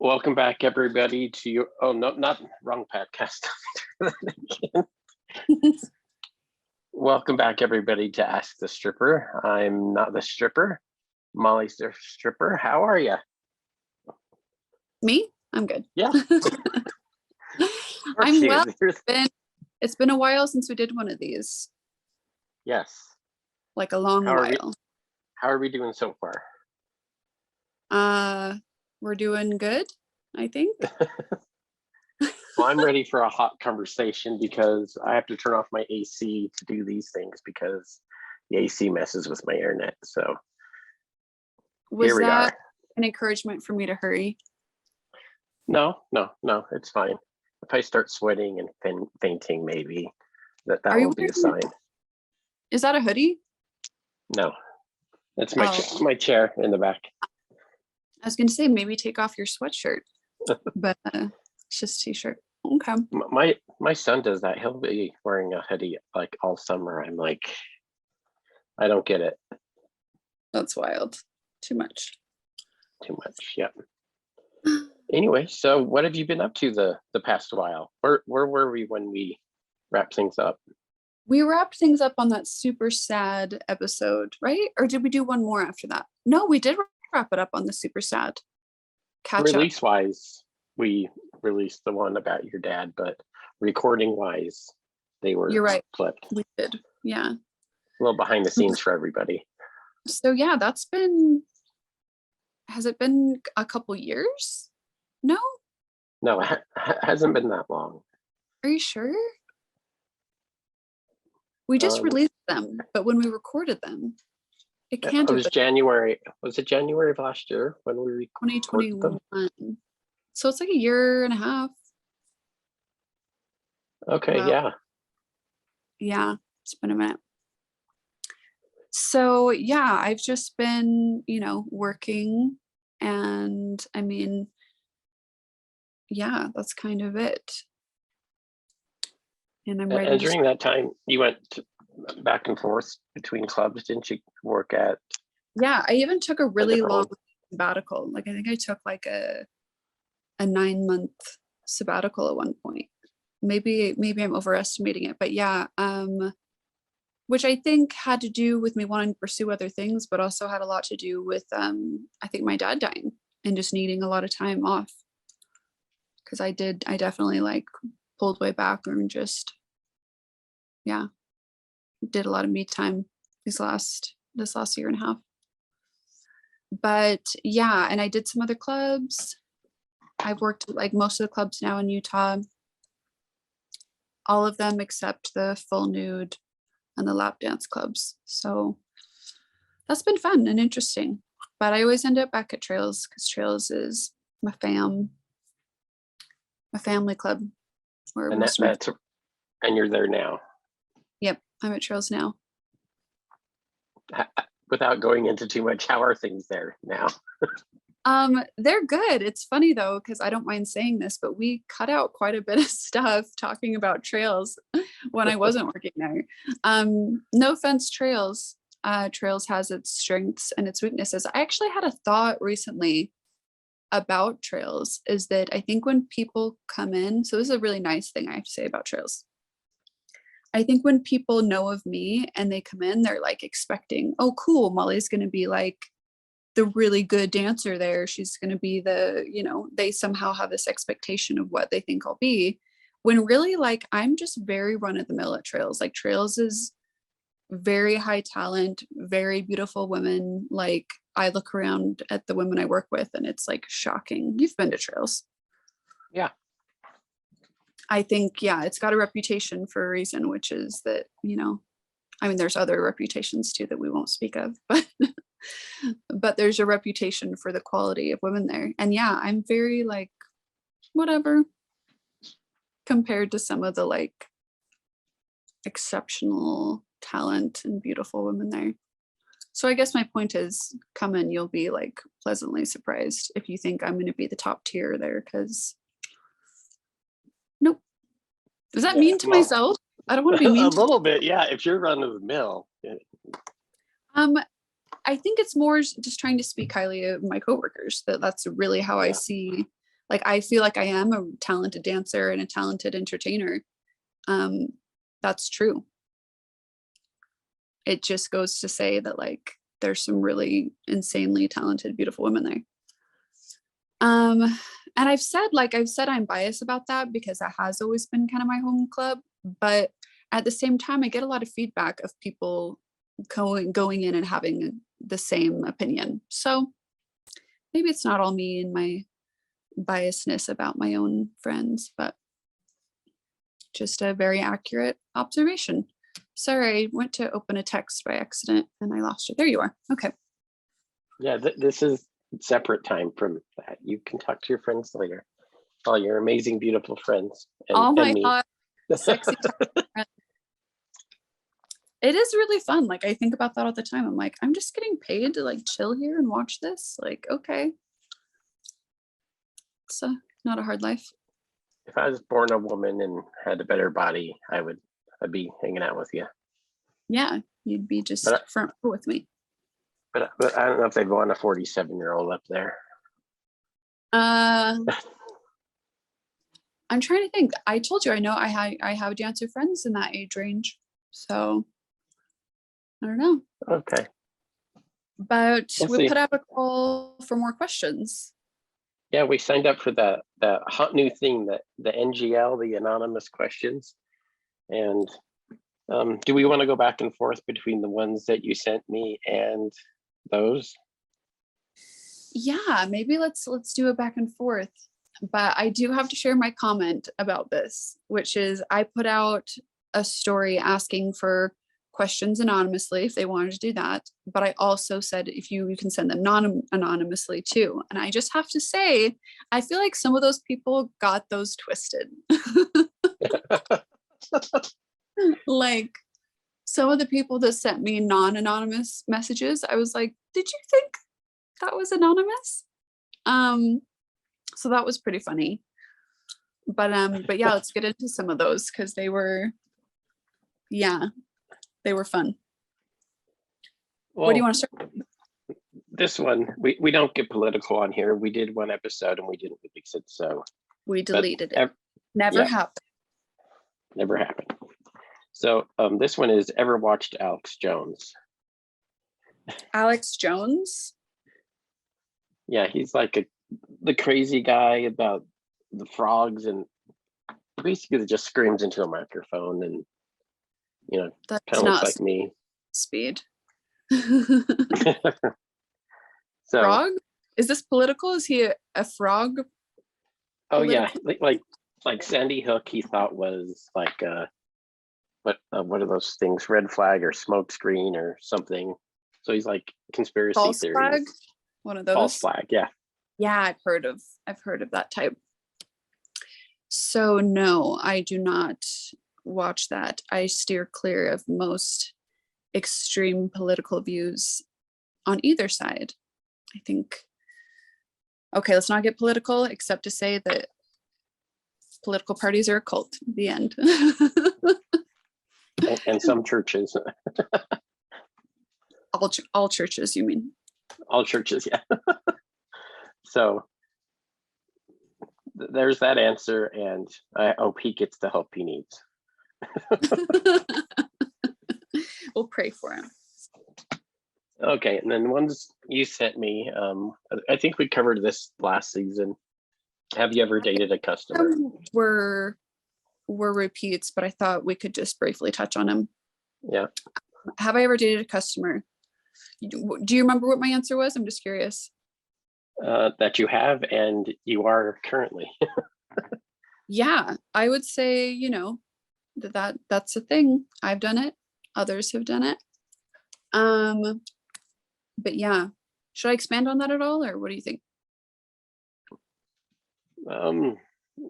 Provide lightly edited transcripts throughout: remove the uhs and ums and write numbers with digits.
Welcome back, everybody, to your. Oh no, not wrong podcast. Welcome back, everybody, to Ask the Stripper. I'm not the stripper. Molly's the stripper. How are you? Me? I'm good. Yeah. I'm well. It's been a while since we did one of these. Yes. Like a long while. How are we doing so far? We're doing good, I think. Well, I'm ready for a hot conversation because I have to turn off my AC to do these things because the AC messes with my internet. So was that an encouragement for me to hurry? No, it's fine. If I start sweating and fainting, maybe that will be a sign. Is that a hoodie? No, it's my chair in the back. I was going to say maybe take off your sweatshirt, but it's just a t-shirt. Okay. My son does that. He'll be wearing a hoodie like all summer. I'm like, I don't get it. That's wild. Too much. Yeah. Anyway, so what have you been up to the past while? Where were we when we wrapped things up? We wrapped things up on that super sad episode, right? Or did we do one more after that? No, we did wrap it up on the super sad release wise. We released the one about your dad, but recording wise, they were flipped. We did, yeah. A little behind the scenes for everybody. So yeah, has it been a couple years? No, it hasn't been that long. Are you sure? We just released them, but when we recorded them, it can't have been January. Was it January of last year when we recorded 2021? So it's like a year and a half. Okay, wow. Yeah, it's been a minute. So yeah, I've just been, working, and I mean, yeah, that's kind of it. And I'm ready. And during that time, you went back and forth between clubs, didn't you? Work at? Yeah, I even took a really long sabbatical. Like I think I took like a 9-month sabbatical at one point. Maybe I'm overestimating it, but yeah, which I think had to do with me wanting to pursue other things, but also had a lot to do with I think my dad dying and just needing a lot of time off. Because I definitely like pulled way back and just did a lot of me time this last year and a half. But yeah, and I did some other clubs. I've worked at like most of the clubs now in Utah, all of them except the full nude and the lap dance clubs. So that's been fun and interesting. But I always end up back at Trails because Trails is my family club. And you're there now. Yep, I'm at Trails now. Without going into too much, how are things there now? They're good. It's funny though, because I don't mind saying this, but we cut out quite a bit of stuff talking about Trails when I wasn't working there. No offense, Trails. Trails has its strengths and its weaknesses. I actually had a thought recently about Trails, is that I think when people come in, so this is a really nice thing I have to say about Trails. I think when people know of me and they come in, they're like expecting, oh cool, Molly's going to be like the really good dancer there. She's going to be they somehow have this expectation of what they think I'll be, when really like I'm just very run of the mill at Trails. Like Trails is very high talent, very beautiful women. Like I look around at the women I work with and it's like shocking. You've been to Trails. Yeah. I think, it's got a reputation for a reason, which is that, there's other reputations too that we won't speak of, but there's a reputation for the quality of women there. And yeah, I'm very like, whatever, compared to some of the like exceptional talent and beautiful women there. So I guess my point is, come in, you'll be like pleasantly surprised if you think I'm going to be the top tier there, because nope. Does that mean to myself? I don't want to be mean. A little bit, yeah. If you're run of the mill. I think it's more just trying to speak highly of my coworkers. That's really how I see Like, I feel like I am a talented dancer and a talented entertainer. That's true. It just goes to say that, like, there's some really insanely talented, beautiful women there. And I've said I'm biased about that because that has always been kind of my home club. But at the same time, I get a lot of feedback of people going in and having the same opinion. So maybe it's not all me and my biasness about my own friends, but just a very accurate observation. Sorry, I went to open a text by accident and I lost it. There you are. Okay. Yeah, this is separate time from that. You can talk to your friends later. All your amazing, beautiful friends. All my me. hot, sexy friends. It is really fun. Like, I think about that all the time. I'm like, I'm just getting paid to like chill here and watch this. Like, okay. It's not a hard life. If I was born a woman and had a better body, I'd be hanging out with you. Yeah, you'd be just front row with me. But I don't know if they'd want a 47-year-old up there. I'm trying to think. I told you I know I have dancer friends in that age range. So I don't know. Okay. But We'll we see. put out a call for more questions. Yeah, we signed up for the hot new thing, the NGL, the anonymous questions. And do we want to go back and forth between the ones that you sent me and those? Yeah, maybe let's do it back and forth. But I do have to share my comment about this, which is I put out a story asking for questions anonymously if they wanted to do that. But I also said if you can send them anonymously too. And I just have to say, I feel like some of those people got those twisted. Like, some of the people that sent me non-anonymous messages, I was like, did you think that was anonymous? So that was pretty funny. But yeah, let's get into some of those because they were fun. Well, What do you want to start? This one, we don't get political on here. We did one episode and we didn't release it, so We deleted it. Never happened. Never happened. So this one is, ever watched Alex Jones? Alex Jones? Yeah, he's like the crazy guy about the frogs, and basically just screams into a microphone, and That's kind of looks like me. Speed. So, frog? Is this political? Is he a frog? Oh yeah, like Sandy Hook, he thought was like what are those things? Red flag or smoke screen or something. So he's like conspiracy False theories. flag? One of those. False flag, yeah. Yeah, I've heard of that type. So no, I do not watch that. I steer clear of most extreme political views on either side. I think, okay, let's not get political, except to say that political parties are a cult. The end. and some churches. all churches, you mean? All churches, yeah. So there's that answer, and I hope he gets the help he needs. We'll pray for him. Okay, and then ones you sent me, I think we covered this last season. Have you ever dated a customer? Were repeats, but I thought we could just briefly touch on them. Yeah. Have I ever dated a customer? Do you remember what my answer was? I'm just curious. That you have, and you are currently. Yeah, I would say, that's a thing. I've done it. Others have done it. But yeah, should I expand on that at all, or what do you think?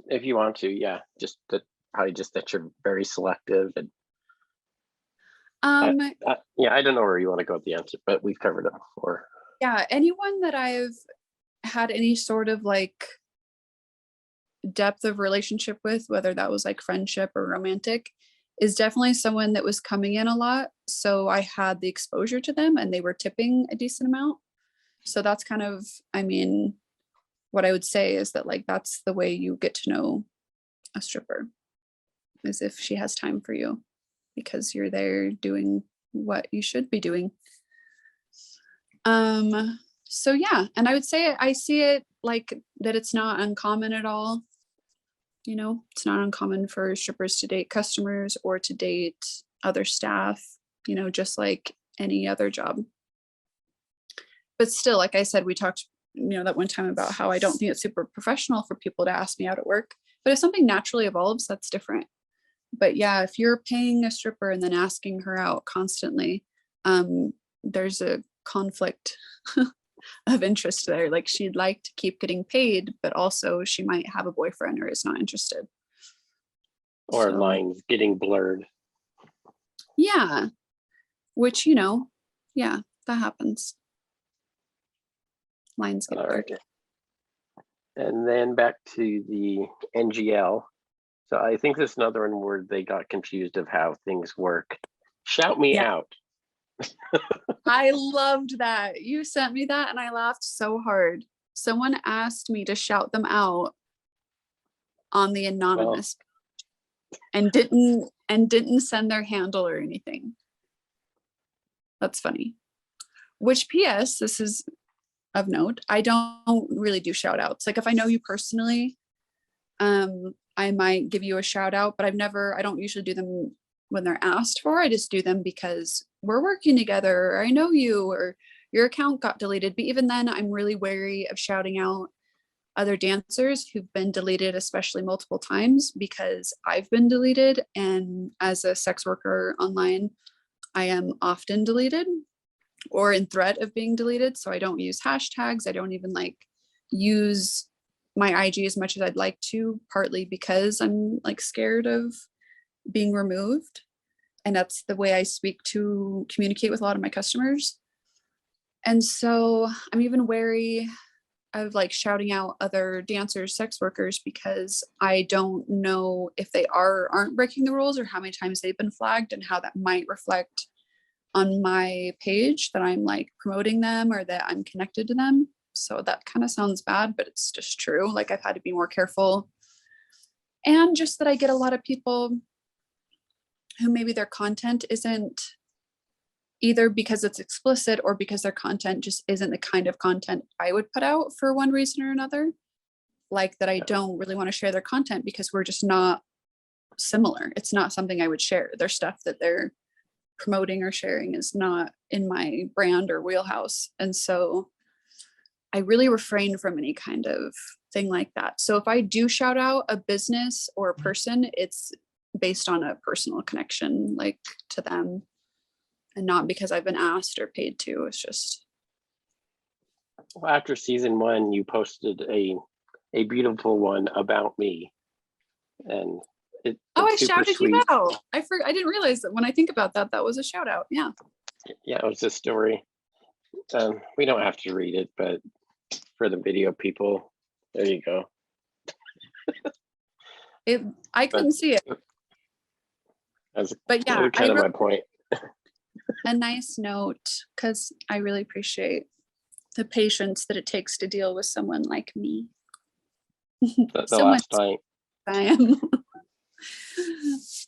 If you want to, yeah, probably just that you're very selective, and yeah, I don't know where you want to go with the answer, but we've covered it before. Yeah, anyone that I've had any sort of like depth of relationship with, whether that was like friendship or romantic, is definitely someone that was coming in a lot. So I had the exposure to them and they were tipping a decent amount. So that's kind of, what I would say is that like, that's the way you get to know a stripper, is if she has time for you, because you're there doing what you should be doing. So yeah, and I would say I see it like that it's not uncommon at all. You know, it's not uncommon for strippers to date customers or to date other staff, you know, just like any other job. But still, like I said, we talked, you know, that one time about how I don't think it's super professional for people to ask me out at work, but if something naturally evolves, that's different. But yeah, if you're paying a stripper and then asking her out constantly, there's a conflict of interest there. Like, she'd like to keep getting paid, but also she might have a boyfriend or is not interested. Or So, lines getting blurred. yeah, which, you know, yeah, that happens. Lines get All blurred. right. And then back to the NGL. So I think this is another one where they got confused of how things work. Shout me Yeah. out. I loved that. You sent me that and I laughed so hard. Someone asked me to shout them out on the anonymous and didn't send their handle or anything. That's funny. Which, PS, this is of note, I don't really do shout outs. Like, if I know you personally, I might give you a shout out, but I don't usually do them when they're asked for. I just do them because we're working together, or I know you, or your account got deleted. But even then, I'm really wary of shouting out other dancers who've been deleted, especially multiple times, because I've been deleted. And as a sex worker online, I am often deleted or in threat of being deleted. So I don't use hashtags. I don't even like use my IG as much as I'd like to, partly because I'm like scared of being removed. And that's the way I communicate with a lot of my customers. And so I'm even wary of like shouting out other dancers, sex workers, because I don't know if they aren't breaking the rules, or how many times they've been flagged, and how that might reflect on my page that I'm like promoting them or that I'm connected to them. So that kind of sounds bad, but it's just true. Like, I've had to be more careful. And just that I get a lot of people who maybe their content isn't, either because it's explicit or because their content just isn't the kind of content I would put out for one reason or another. Like, that I don't really want to share their content because we're just not similar. It's not something I would share. Their stuff that they're promoting or sharing is not in my brand or wheelhouse. And so I really refrain from any kind of thing like that. So if I do shout out a business or a person, it's based on a personal connection, like, to them, and not because I've been asked or paid to. It's just, Well, after season 1, you posted a beautiful one about me, and it's I super shouted sweet. you out. I didn't realize that when I think about that, that was a shout out. Yeah. Yeah, it was a story. We don't have to read it, but for the video people, there you go. I couldn't see it. That's But yeah, kind of my point. a nice note, because I really appreciate the patience that it takes to deal with someone like me. The Someone last night. I am.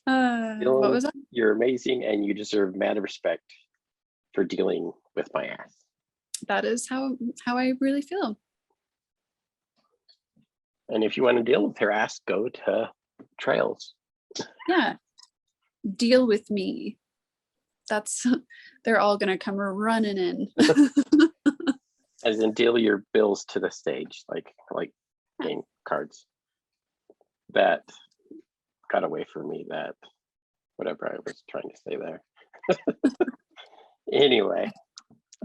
What Dylan, was that? you're amazing, and you deserve mad respect for dealing with my ass. That is how I really feel. And if you want to deal with her ass, go to Trails. Yeah. Deal with me. They're all gonna come running in. As in, deal your bills to the stage, like game cards. That got away from me, that whatever I was trying to say there. Anyway,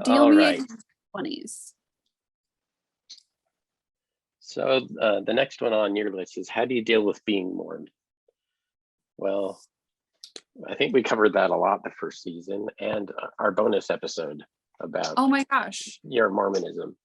Deal all me right. in 20s. So the next one on your list is, how do you deal with being mourned? Well, I think we covered that a lot the first season, and our bonus episode about, oh my gosh, your Mormonism.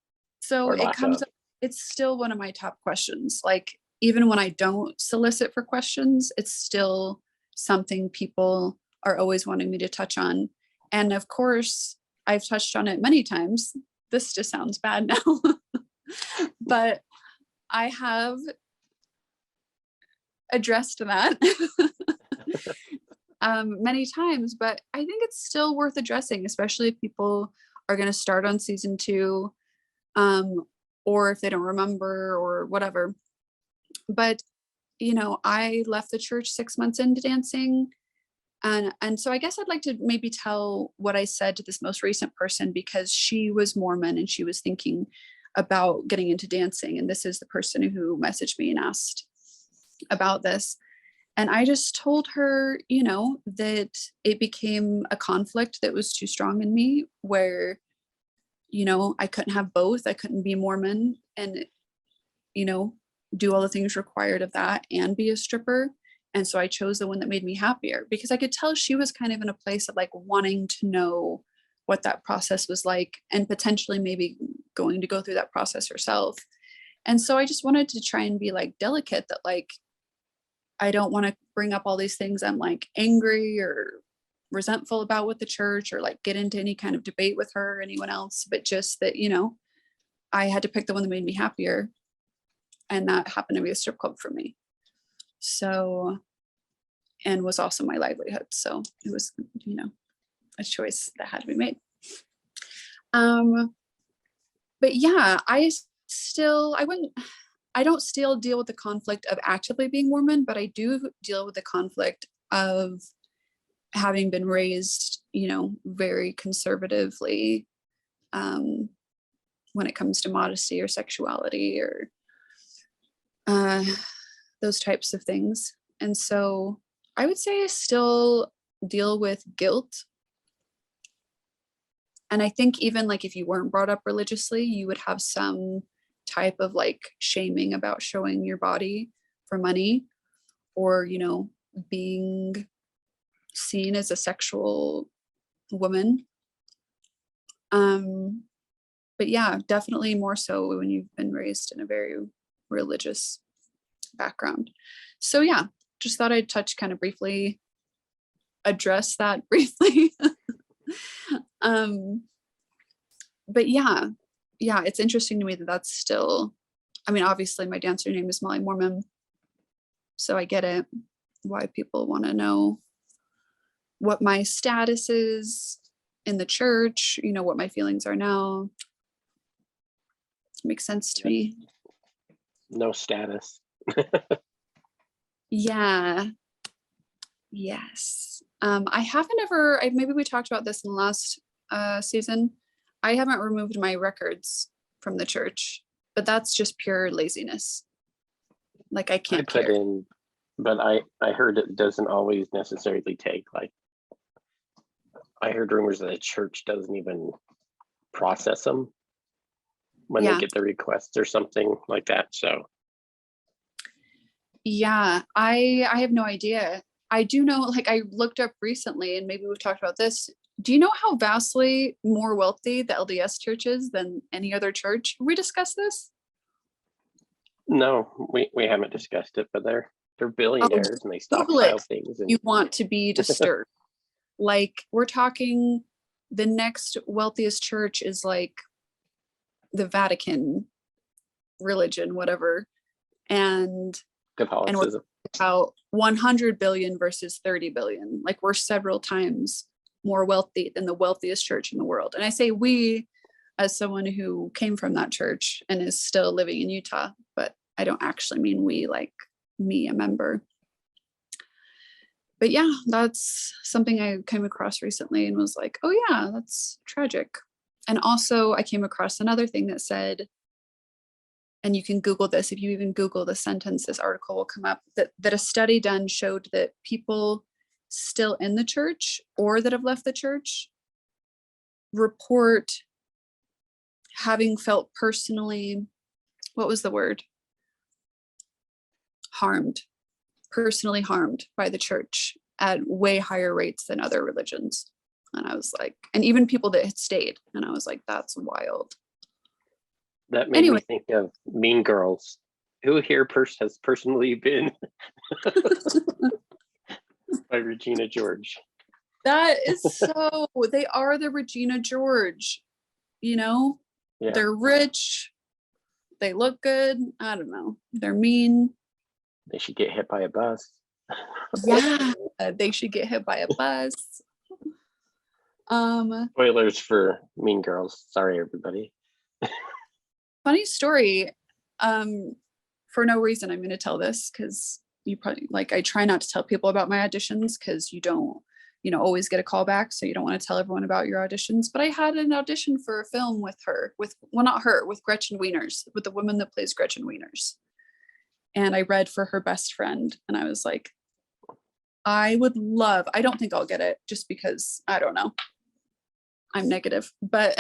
so it comes up, it's still one of my top questions. Like, even when I don't solicit for questions, it's still something people are always wanting me to touch on. And of course, I've touched on it many times. This just sounds bad now. But I have addressed that many times, but I think it's still worth addressing, especially if people are going to start on season 2, or if they don't remember or whatever. But I left the church 6 months into dancing, and so I guess I'd like to maybe tell what I said to this most recent person, because she was Mormon and she was thinking about getting into dancing, and this is the person who messaged me and asked about this. And I just told her, that it became a conflict that was too strong in me, where, I couldn't have both. I couldn't be Mormon and, do all the things required of that and be a stripper. And so I chose the one that made me happier, because I could tell she was kind of in a place of like wanting to know what that process was like, and potentially maybe going to go through that process herself. And so I just wanted to try and be like delicate, that like, I don't want to bring up all these things I'm like angry or resentful about with the church, or like get into any kind of debate with her or anyone else, but just that, I had to pick the one that made me happier. And that happened to be a strip club for me. So, and was also my livelihood. So it was, a choice that had to be made. But yeah, I don't still deal with the conflict of actively being Mormon, but I do deal with the conflict of having been raised, very conservatively, when it comes to modesty or sexuality or those types of things. And so I would say I still deal with guilt. And I think even like if you weren't brought up religiously, you would have some type of like shaming about showing your body for money, or, being seen as a sexual woman. But yeah, definitely more so when you've been raised in a very religious background. So yeah, just thought I'd kind of briefly address that briefly. But yeah, it's interesting to me that that's still, I mean, obviously my dancer name is Molly Mormon, so I get it, why people want to know what my status is in the church, what my feelings are now. Makes sense to me. No status. Yeah. Yes. I haven't ever, maybe we talked about this in the last season. I haven't removed my records from the church, but that's just pure laziness. Like I can't put care. in, but I heard it doesn't always necessarily take, like, I heard rumors that the church doesn't even process them when they get the requests or something like that. So yeah, I have no idea. I do know, like I looked up recently, and maybe we've talked about this. Do you know how vastly more wealthy the LDS church is than any other church? We discussed this? no, we haven't discussed it, but they're billionaires and they stockpile things. And you want to be disturbed. Like we're talking, the next wealthiest church is like the Vatican religion, whatever. And Catholicism. About 100 billion versus 30 billion. Like we're several times more wealthy than the wealthiest church in the world. And I say we as someone who came from that church and is still living in Utah, but I don't actually mean we, like me, a member. But yeah, that's something I came across recently and was like, oh yeah, that's tragic. And also I came across another thing that said, and you can Google this, if you even Google the sentence, this article will come up, that a study done showed that people still in the church or that have left the church report having felt personally, what was the word? Personally harmed by the church at way higher rates than other religions. And I was like, and even people that had stayed, and I was like, that's wild. That made me think of Mean Girls. Who here has personally been by Regina George? That is so, they are the Regina George, Yeah. They're rich, They look good. I don't know. They're mean. They should get hit by a bus. Yeah, they should get hit by a bus. Spoilers for Mean Girls. Sorry, everybody. Funny story. For no reason, I'm going to tell this because you probably like. I try not to tell people about my auditions because you don't, always get a call back, so you don't want to tell everyone about your auditions. But I had an audition for a film with her, not her, with Gretchen Wieners, with the woman that plays Gretchen Wieners. And I read for her best friend, and I was like, I don't think I'll get it just because I don't know. I'm negative, but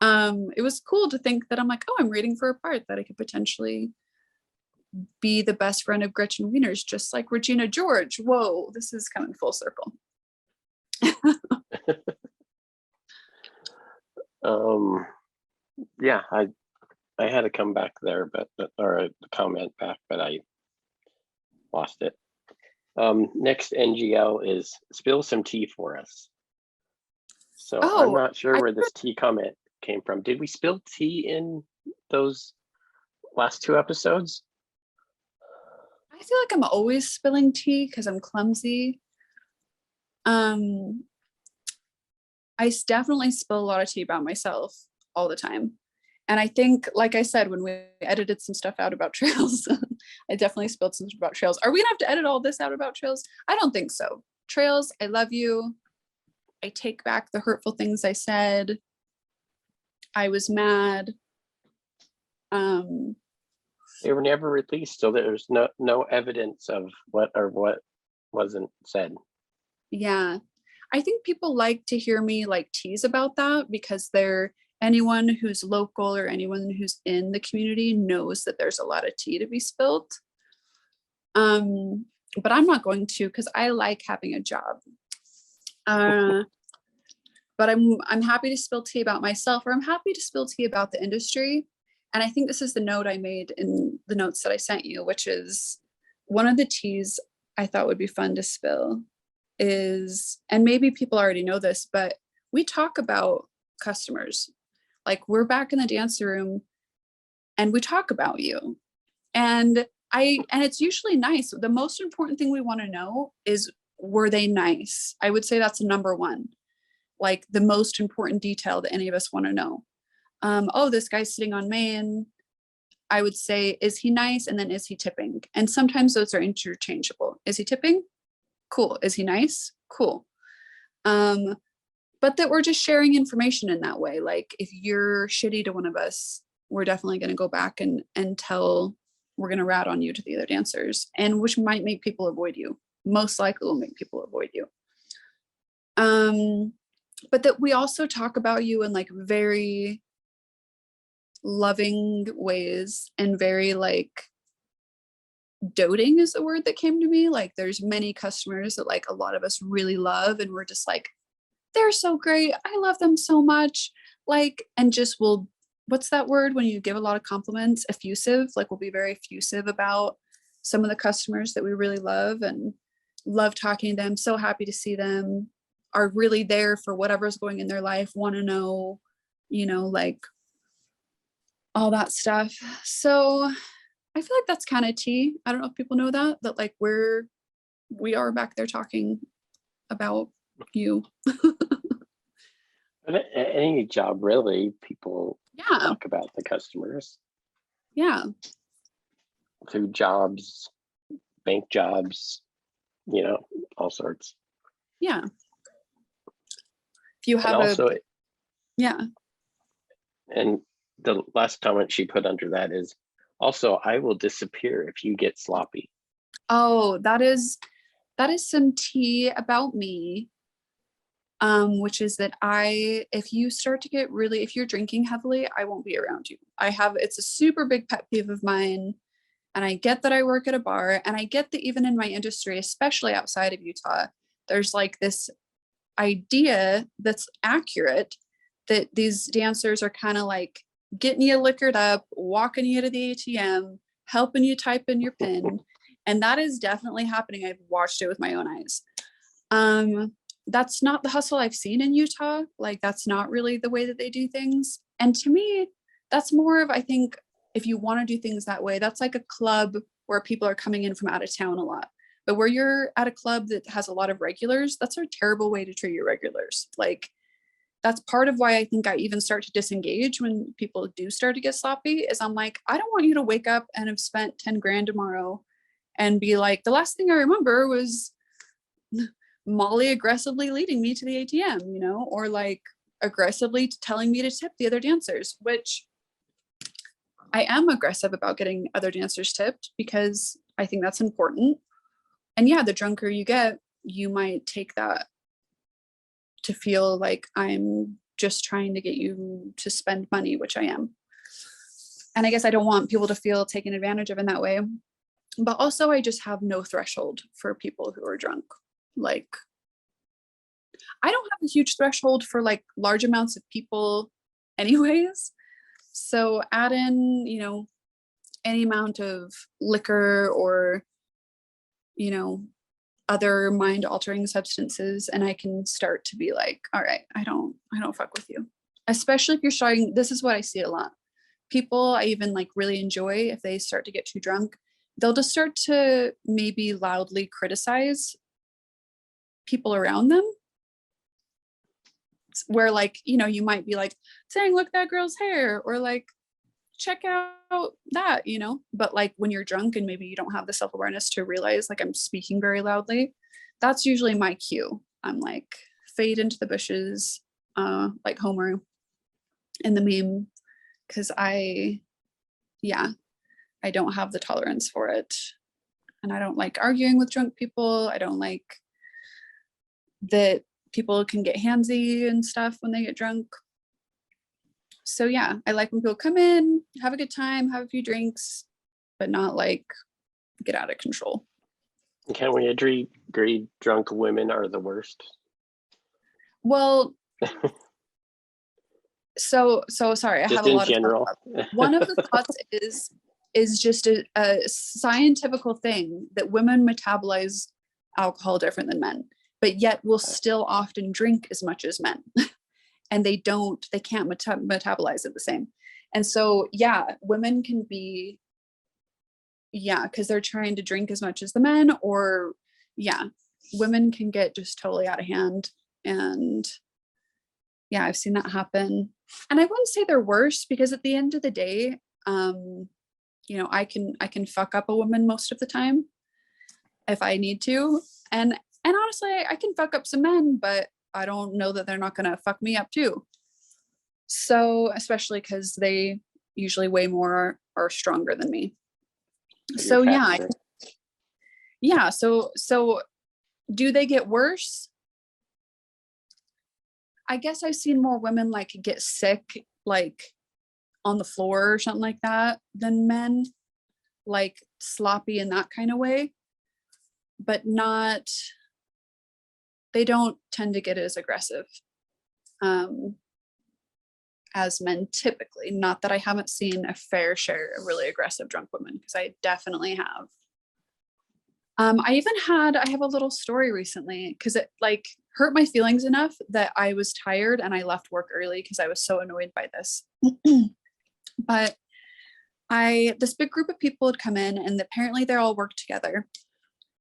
it was cool to think that I'm like, oh, I'm reading for a part that I could potentially be the best friend of Gretchen Wieners, just like Regina George. Whoa, this is coming full circle. Yeah, I had to come back there, or a comment back, but I lost it. Next NGL is spill some tea for us. So I'm not sure where this tea comment came from. Did we spill tea in those last 2 episodes? I feel like I'm always spilling tea because I'm clumsy. I definitely spill a lot of tea about myself all the time. And I think, like I said, when we edited some stuff out about trails, I definitely spilled some about trails. Are we gonna have to edit all this out about trails? I don't think so. Trails, I love you. I take back the hurtful things I said. I was mad. They were never released, so there's no evidence of what wasn't said. Yeah. I think people like to hear me like tease about that because anyone who's local or anyone who's in the community knows that there's a lot of tea to be spilled. But I'm not going to because I like having a job. But I'm happy to spill tea about myself, or I'm happy to spill tea about the industry. And I think this is the note I made in the notes that I sent you, which is one of the teas I thought would be fun to spill is, and maybe people already know this, but we talk about customers. Like we're back in the dance room and we talk about you. And it's usually nice. The most important thing we want to know is, were they nice? I would say that's number one. Like the most important detail that any of us want to know. Oh, this guy's sitting on Main. I would say, is he nice? And then is he tipping? And sometimes those are interchangeable. Is he tipping? Cool. Is he nice? Cool. But that we're just sharing information in that way. Like if you're shitty to one of us, we're definitely going to go back and tell, we're going to rat on you to the other dancers, and which might make people avoid you. Most likely will make people avoid you. But that we also talk about you in like very loving ways and very like doting is the word that came to me. Like there's many customers that like a lot of us really love, and we're just like, they're so great. I love them so much. Like, and just what's that word when you give a lot of compliments? Effusive. Like we'll be very effusive about some of the customers that we really love and love talking to them. So happy to see them, are really there for whatever's going in their life, want to know, like all that stuff. So I feel like that's kind of tea. I don't know if people know that like we are back there talking about you. Any job, really, people Yeah. talk about the customers. Yeah. Food jobs, bank jobs, all sorts. Yeah. If you have yeah. And the last comment she put under that is also, I will disappear if you get sloppy. Oh, that is some tea about me. Which is that if you start to get if you're drinking heavily, I won't be around you. It's a super big pet peeve of mine. And I get that I work at a bar, and I get that even in my industry, especially outside of Utah, there's like this idea that's accurate that these dancers are kind of like getting you liquored up, walking you to the ATM, helping you type in your PIN. And that is definitely happening. I've watched it with my own eyes. That's not the hustle I've seen in Utah. Like that's not really the way that they do things. And to me, that's more of, I think, if you want to do things that way, that's like a club where people are coming in from out of town a lot. But where you're at a club that has a lot of regulars, that's a terrible way to treat your regulars. Like, that's part of why I think I even start to disengage when people do start to get sloppy, is I'm like, I don't want you to wake up and have spent 10 grand tomorrow and be like, the last thing I remember was Molly aggressively leading me to the ATM, you know, or like aggressively telling me to tip the other dancers, which I am aggressive about getting other dancers tipped because I think that's important. And yeah, the drunker you get, you might take that to feel like I'm just trying to get you to spend money, which I am. And I guess I don't want people to feel taken advantage of in that way. But also, I just have no threshold for people who are drunk. Like, I don't have a huge threshold for like large amounts of people anyways. So add in, you know, any amount of liquor or, you know, other mind altering substances, and I can start to be like, all right, I don't fuck with you. Especially if you're starting, this is what I see a lot. People I even like really enjoy, if they start to get too drunk, they'll just start to maybe loudly criticize people around them. Where like, you know, you might be like saying, look, that girl's hair, or like, check out that, you know, but like when you're drunk and maybe you don't have the self-awareness to realize like I'm speaking very loudly, that's usually my cue. I'm like, fade into the bushes, like Homer in the meme, because I don't have the tolerance for it. And I don't like arguing with drunk people. I don't like that people can get handsy and stuff when they get drunk. So yeah, I like when people come in, have a good time, have a few drinks, but not like get out of control. Can we agree drunk women are the worst? Well, so sorry, I Just have a in lot general. of one of the thoughts is just a scientific thing that women metabolize alcohol different than men, but yet will still often drink as much as men. And they can't metabolize it the same. And so, yeah, women can be, because they're trying to drink as much as the men, or women can get just totally out of hand. And yeah, I've seen that happen. And I wouldn't say they're worse, because at the end of the day, you know, I can fuck up a woman most of the time if I need to. And honestly, I can fuck up some men, but I don't know that they're not going to fuck me up too. So, especially because they usually way more are stronger than me. So so do they get worse? I guess I've seen more women like get sick, like on the floor or something like that, than men, like sloppy in that kind of way, but not, they don't tend to get as aggressive as men typically. Not that I haven't seen a fair share of really aggressive drunk women, because I definitely have. I have a little story recently, because it like hurt my feelings enough that I was tired and I left work early because I was so annoyed by this. But this big group of people had come in, and apparently they all worked together.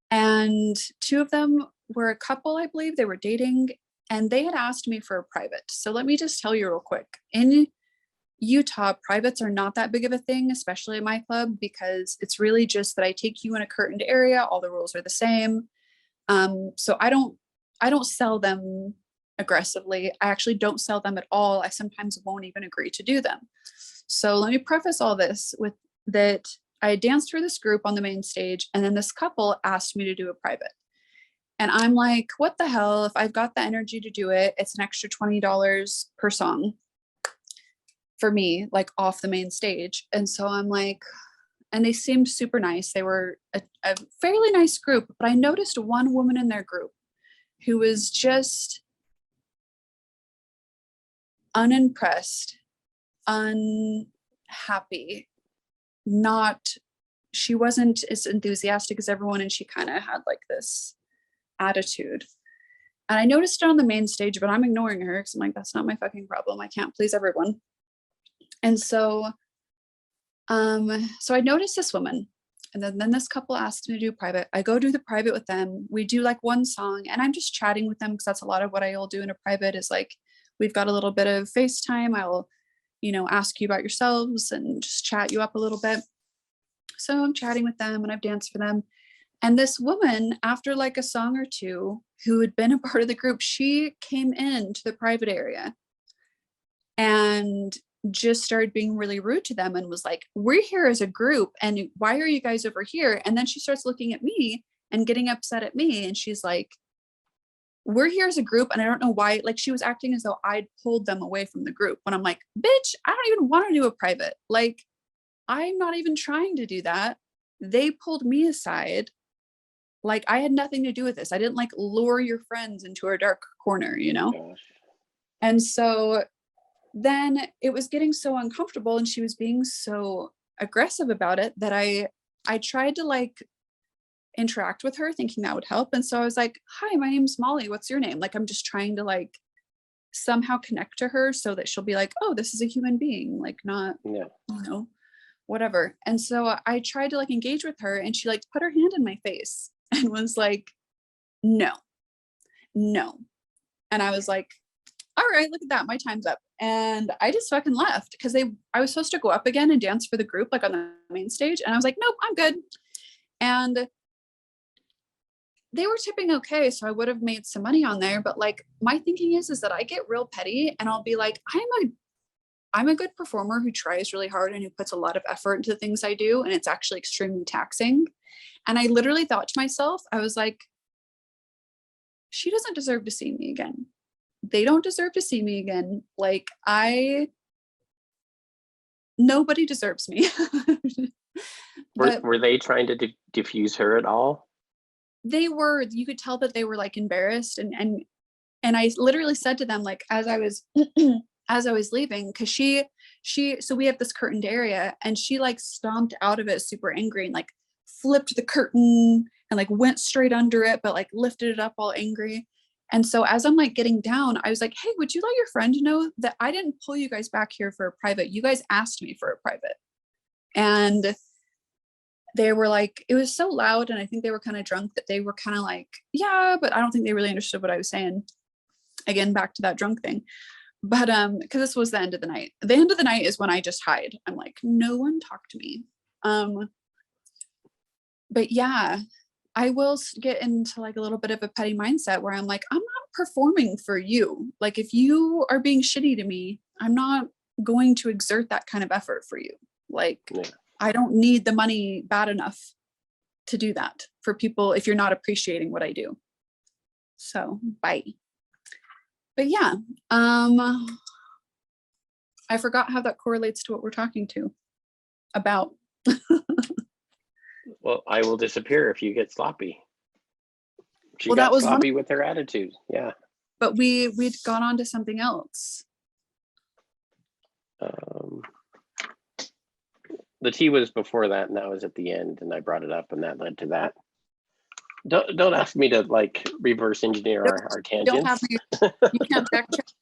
And two of them were a couple, I believe. They were dating, and they had asked me for a private. So let me just tell you real quick. In Utah, privates are not that big of a thing, especially at my club, because it's really just that I take you in a curtained area. All the rules are the same. So I don't sell them aggressively. I actually don't sell them at all. I sometimes won't even agree to do them. So let me preface all this with that I danced for this group on the main stage, and then this couple asked me to do a private. And I'm like, what the hell? If I've got the energy to do it, it's an extra $20 per song for me, like off the main stage. And so I'm like, and they seemed super nice. They were a fairly nice group, but I noticed one woman in their group who was just unimpressed, unhappy, she wasn't as enthusiastic as everyone, and she kind of had like this attitude. And I noticed it on the main stage, but I'm ignoring her because I'm like, that's not my fucking problem. I can't please everyone. And so So I noticed this woman, and then this couple asked me to do private. I go do the private with them. We do like one song, and I'm just chatting with them because that's a lot of what I'll do in a private is like, we've got a little bit of FaceTime. I'll, ask you about yourselves and just chat you up a little bit. So I'm chatting with them and I've danced for them. And this woman, after like a song or two, who had been a part of the group, she came into the private area and just started being really rude to them and was like, we're here as a group and why are you guys over here? And then she starts looking at me and getting upset at me. And she's like, we're here as a group. And I don't know why, like she was acting as though I'd pulled them away from the group when I'm like, bitch, I don't even want to do a private. Like, I'm not even trying to do that. They pulled me aside. Like I had nothing to do with this. I didn't like lure your friends into a dark corner, Gosh. And so then it was getting so uncomfortable and she was being so aggressive about it that I tried to like interact with her thinking that would help. And so I was like, hi, my name's Molly. What's your name? Like, I'm just trying to like somehow connect to her so that she'll be like, oh, this is a human being, like not, whatever. And so I tried to like engage with her and she like put her hand in my face and was like, no. And I was like, all right, look at that. My time's up. And I just fucking left because I was supposed to go up again and dance for the group, like on the main stage. And I was like, nope, I'm good. And they were tipping okay. So I would have made some money on there. But like my thinking is that I get real petty and I'll be like, I'm a good performer who tries really hard and who puts a lot of effort into the things I do. And it's actually extremely taxing. And I literally thought to myself, I was like, she doesn't deserve to see me again. They don't deserve to see me again. Like nobody deserves me. But Were they trying to diffuse her at all? they were, you could tell that they were like embarrassed and I literally said to them, like, as I was as I was leaving, because she so we have this curtained area and she like stomped out of it super angry and like flipped the curtain and like went straight under it, but like lifted it up all angry. And so as I'm like getting down, I was like, hey, would you let your friend know that I didn't pull you guys back here for a private? You guys asked me for a private. And they were like, it was so loud. And I think they were kind of drunk that they were kind of like, yeah, but I don't think they really understood what I was saying. Again, back to that drunk thing. But because this was the end of the night. The end of the night is when I just hide. I'm like, no one talk to me. But yeah, I will get into like a little bit of a petty mindset where I'm like, I'm not performing for you. Like if you are being shitty to me, I'm not going to exert that kind of effort for you. Like I don't need the money bad enough to do that for people if you're not appreciating what I do. So bye. But yeah, I forgot how that correlates to what we're talking to about. Well, I will disappear if you get sloppy. She Well, got that was sloppy with her attitude. Yeah. But we'd gone on to something else. The tea was before that, and that was at the end, and I brought it up, and that led to that. Don't ask me to like reverse engineer our tangents. Don't have me. You can't backtrack.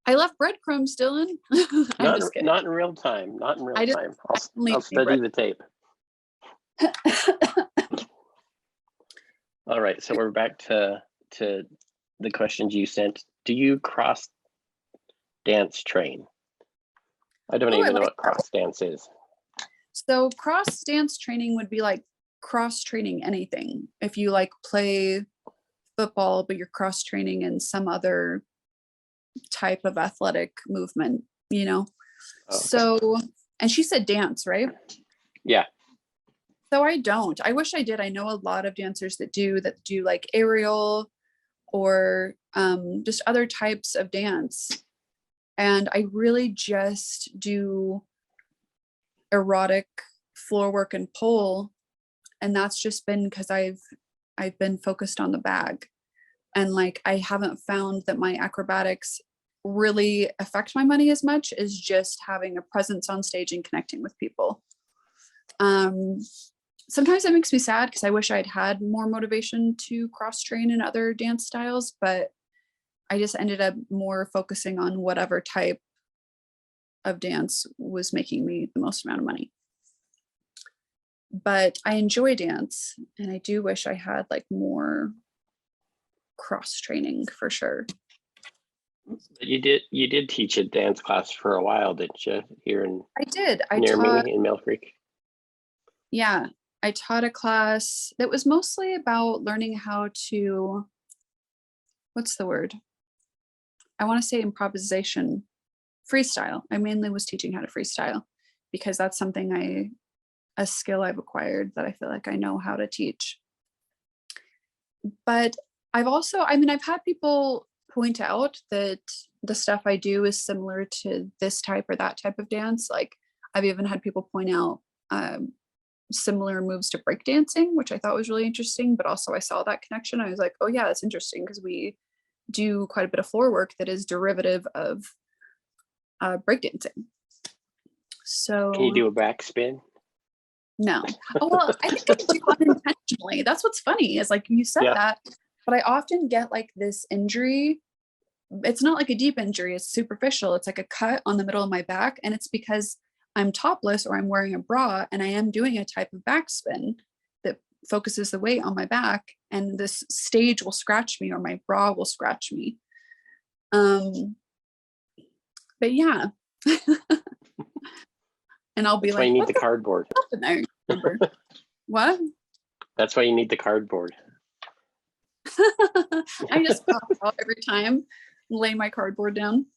I left breadcrumbs, Dylan. Not in real time. Not in real time. I'll study the tape. All right, so we're back to the questions you sent. Do you cross dance train? I don't even know what cross dance is. So cross dance training would be like cross training anything. If you like play football, but you're cross training in some other type of athletic movement, Oh, okay. So, and she said dance, right? Yeah. So I don't. I wish I did. I know a lot of dancers that do like aerial or just other types of dance. And I really just do erotic floor work and pole. And that's just been because I've been focused on the bag. And like I haven't found that my acrobatics really affect my money as much as just having a presence on stage and connecting with people. Sometimes that makes me sad because I wish I'd had more motivation to cross train in other dance styles, but I just ended up more focusing on whatever type of dance was making me the most amount of money. But I enjoy dance, and I do wish I had like more cross training for sure. You did teach a dance class for a while, didn't you? Here in I did. near me in Mill Creek. Yeah, I taught a class that was mostly about learning how to, what's the word? I want to say improvisation, freestyle. I mainly was teaching how to freestyle because that's something a skill I've acquired that I feel like I know how to teach. But I've also, I've had people point out that the stuff I do is similar to this type or that type of dance. Like I've even had people point out similar moves to breakdancing, which I thought was really interesting. But also I saw that connection. I was like, oh yeah, that's interesting because we do quite a bit of floor work that is derivative of breakdancing. So can you do a backspin? No. Oh, well, I think I do unintentionally. That's what's funny is like you said that, but I often get like this injury. It's not like a deep injury, it's superficial. It's like a cut on the middle of my back. And it's because I'm topless or I'm wearing a bra and I am doing a type of backspin that focuses the weight on my back. And this stage will scratch me or my bra will scratch me. But yeah. And I'll be That's like, why you need the cardboard. I remember. What? That's why you need the cardboard. I just pop out every time, lay my cardboard down.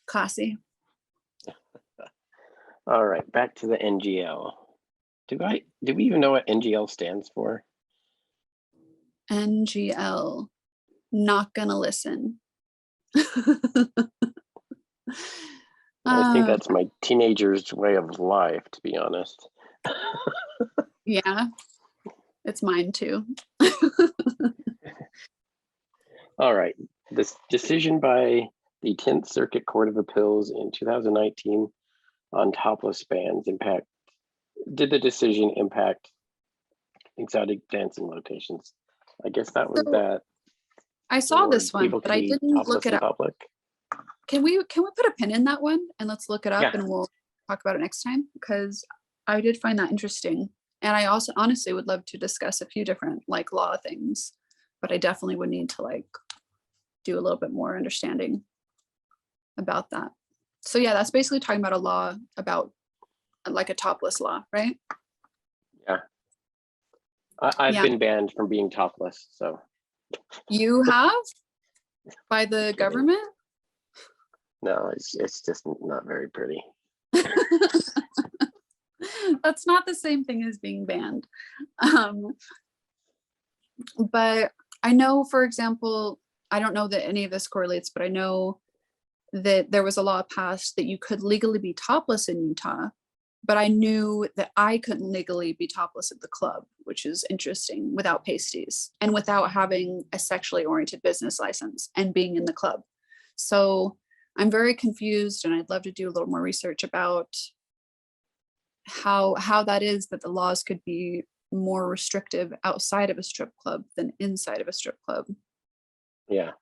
Classy. All right, back to the NGL. Do we even know what NGL stands for? NGL. Not gonna listen. I think that's my teenager's way of life, to be honest. Yeah, it's mine too. All right, this decision by the 10th Circuit Court of Appeals in 2019 on topless bands did the decision impact exotic dancing locations? I guess that was that. I saw this one, but I didn't look it up. Public. Can we put a pin in that one and let's look it up and we'll talk about it next time? Because I did find that interesting. And I also honestly would love to discuss a few different like law things, but I definitely would need to like do a little bit more understanding about that. So yeah, that's basically talking about a law about like a topless law, right? Yeah. I've been banned from being topless, so. You have? By the government? No, it's just not very pretty. That's not the same thing as being banned. But I know, for example, I don't know that any of this correlates, but I know that there was a law passed that you could legally be topless in Utah, but I knew that I couldn't legally be topless at the club, which is interesting, without pasties and without having a sexually oriented business license and being in the club. So I'm very confused, and I'd love to do a little more research about how that is that the laws could be more restrictive outside of a strip club than inside of a strip club. Yeah.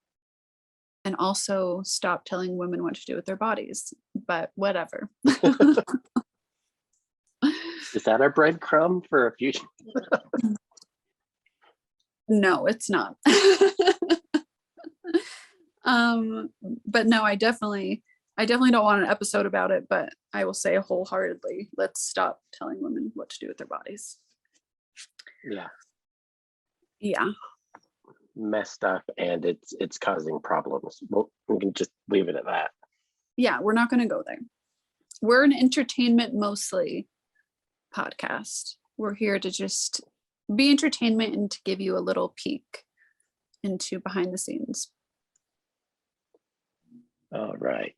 And also stop telling women what to do with their bodies, but whatever. Is that our breadcrumb for a future? No, it's not. But no, I definitely don't want an episode about it, but I will say wholeheartedly, let's stop telling women what to do with their bodies. Yeah. Messed up, and it's causing problems. We can just leave it at that. Yeah, we're not going to go there. We're an entertainment mostly podcast. We're here to just be entertainment and to give you a little peek into behind the scenes. All right.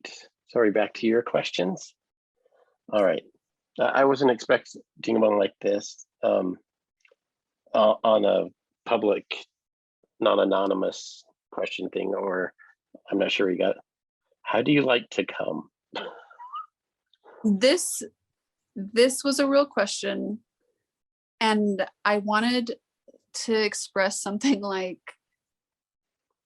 Sorry, back to your questions. All right. I wasn't expecting one like this on a public, non-anonymous question thing, or I'm not sure you got. How do you like to come? This was a real question, and I wanted to express something like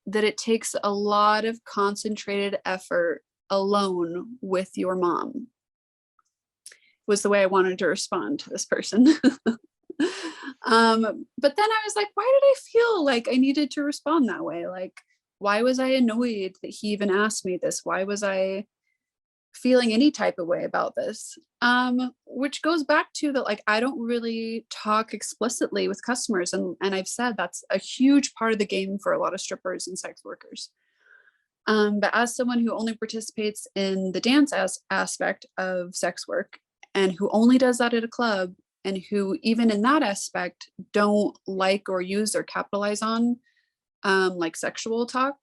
that it takes a lot of concentrated effort alone with your mom, was the way I wanted to respond to this person. But then I was like, why did I feel like I needed to respond that way? Like, why was I annoyed that he even asked me this? Why was I feeling any type of way about this? Which goes back to that, like, I don't really talk explicitly with customers. And I've said that's a huge part of the game for a lot of strippers and sex workers. But as someone who only participates in the dance aspect of sex work, and who only does that at a club, and who even in that aspect don't like or use or capitalize on like sexual talk,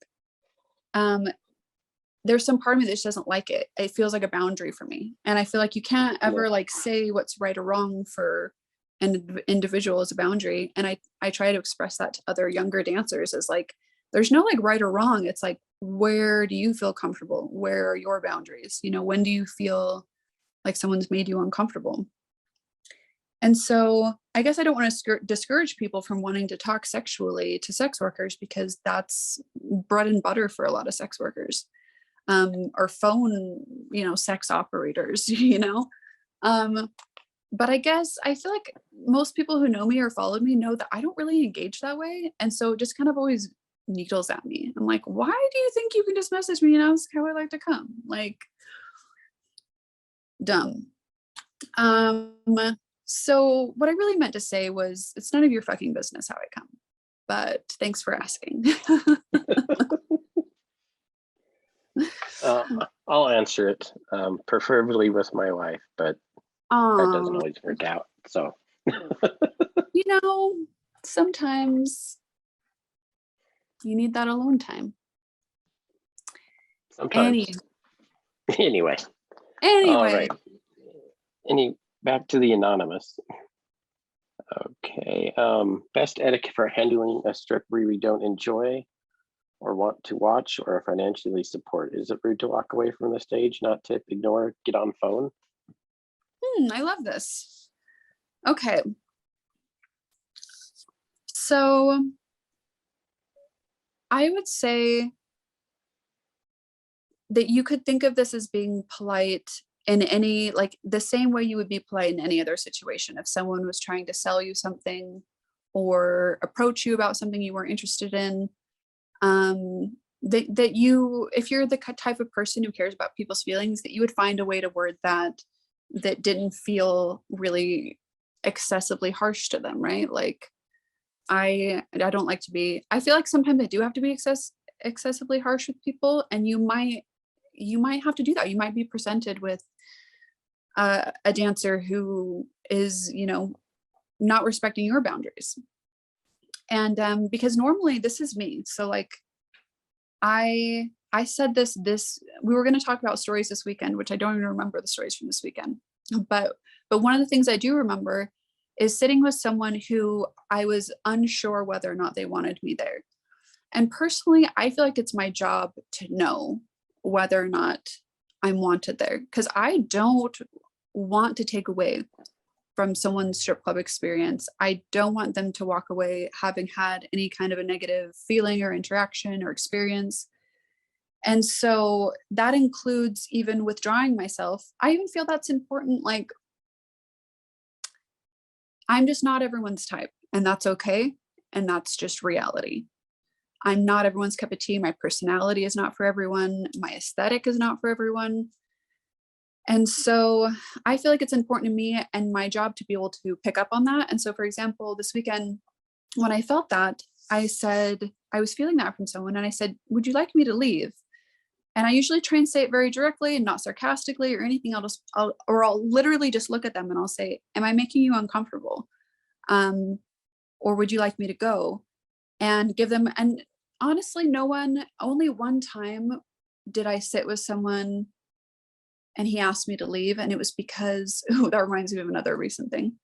there's some part of me that just doesn't like it. It feels like a boundary for me. And I feel like you can't ever like say what's right or wrong for an individual as a boundary. And I try to express that to other younger dancers as like, there's no like right or wrong. It's like, where do you feel comfortable? Where are your boundaries? You know, when do you feel like someone's made you uncomfortable? And so I guess I don't want to discourage people from wanting to talk sexually to sex workers, because that's bread and butter for a lot of sex workers, or phone, you know, sex operators, you know. But I guess I feel like most people who know me or follow me know that I don't really engage that way. And so it just kind of always needles at me. I'm like, why do you think you can just message me and ask how I like to come? Like, dumb. So what I really meant to say was, it's none of your fucking business how I come, but thanks for asking. I'll answer it, preferably with my wife, but that doesn't always work out. So, you know, sometimes you need that alone time. sometimes. Anyway. All right. Back to the anonymous. Okay. Best etiquette for handling a strippery we don't enjoy or want to watch or financially support. Is it rude to walk away from the stage, not tip, ignore, get on phone? I love this. Okay. So I would say that you could think of this as being polite in any, like the same way you would be polite in any other situation. If someone was trying to sell you something or approach you about something you weren't interested in, that you, if you're the type of person who cares about people's feelings, that you would find a way to word that didn't feel really excessively harsh to them, right? Like, I don't like to be, I feel like sometimes I do have to be excessively harsh with people, and you might have to do that. You might be presented with a dancer who is, you know, not respecting your boundaries. And because normally this is me. So like, I said this, we were going to talk about stories this weekend, which I don't even remember the stories from this weekend. But one of the things I do remember is sitting with someone who I was unsure whether or not they wanted me there. And personally, I feel like it's my job to know whether or not I'm wanted there, because I don't want to take away from someone's strip club experience. I don't want them to walk away having had any kind of a negative feeling or interaction or experience. And so that includes even withdrawing myself. I even feel that's important. Like, I'm just not everyone's type, and that's okay. And that's just reality. I'm not everyone's cup of tea. My personality is not for everyone. My aesthetic is not for everyone. And so I feel like it's important to me and my job to be able to pick up on that. And so, for example, this weekend, when I felt that, I said, I was feeling that from someone, and I said, would you like me to leave? And I usually try and say it very directly and not sarcastically or anything. I'll literally just look at them and I'll say, am I making you uncomfortable? Or would you like me to go? And give them, and honestly, only one time did I sit with someone and he asked me to leave. And it was because, that reminds me of another recent thing,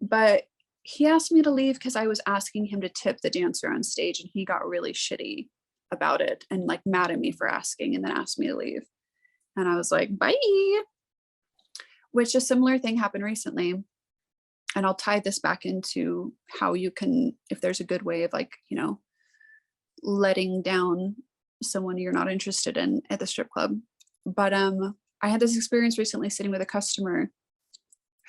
but he asked me to leave because I was asking him to tip the dancer on stage, and he got really shitty about it and like mad at me for asking, and then asked me to leave. And I was like, bye. Which a similar thing happened recently. And I'll tie this back into how you can, if there's a good way of like, you know, letting down someone you're not interested in at the strip club. But I had this experience recently sitting with a customer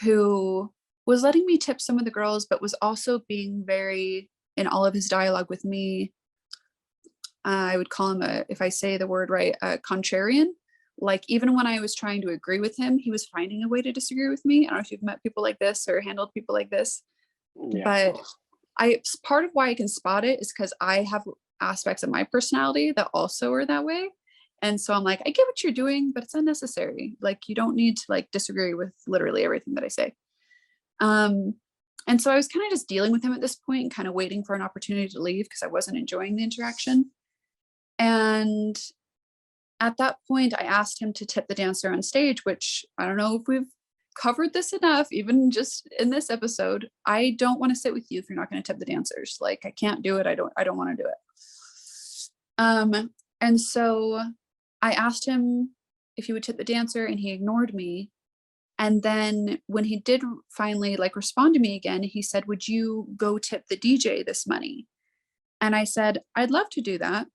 who was letting me tip some of the girls, but was also being very, in all of his dialogue with me, I would call him if I say the word right, a contrarian. Like even when I was trying to agree with him, he was finding a way to disagree with me. I don't know if you've met people like this or handled people like this, Yeah. but part of why I can spot it is because I have aspects of my personality that also are that way. And so I'm like, I get what you're doing, but it's unnecessary. Like, you don't need to like disagree with literally everything that I say. And so I was kind of just dealing with him at this point and kind of waiting for an opportunity to leave because I wasn't enjoying the interaction. And at that point, I asked him to tip the dancer on stage, which I don't know if we've covered this enough, even just in this episode. I don't want to sit with you if you're not going to tip the dancers. Like, I can't do it. I don't want to do it. And so I asked him if he would tip the dancer, and he ignored me. And then when he did finally like respond to me again, he said, "Would you go tip the DJ this money?" And I said, "I'd love to do that.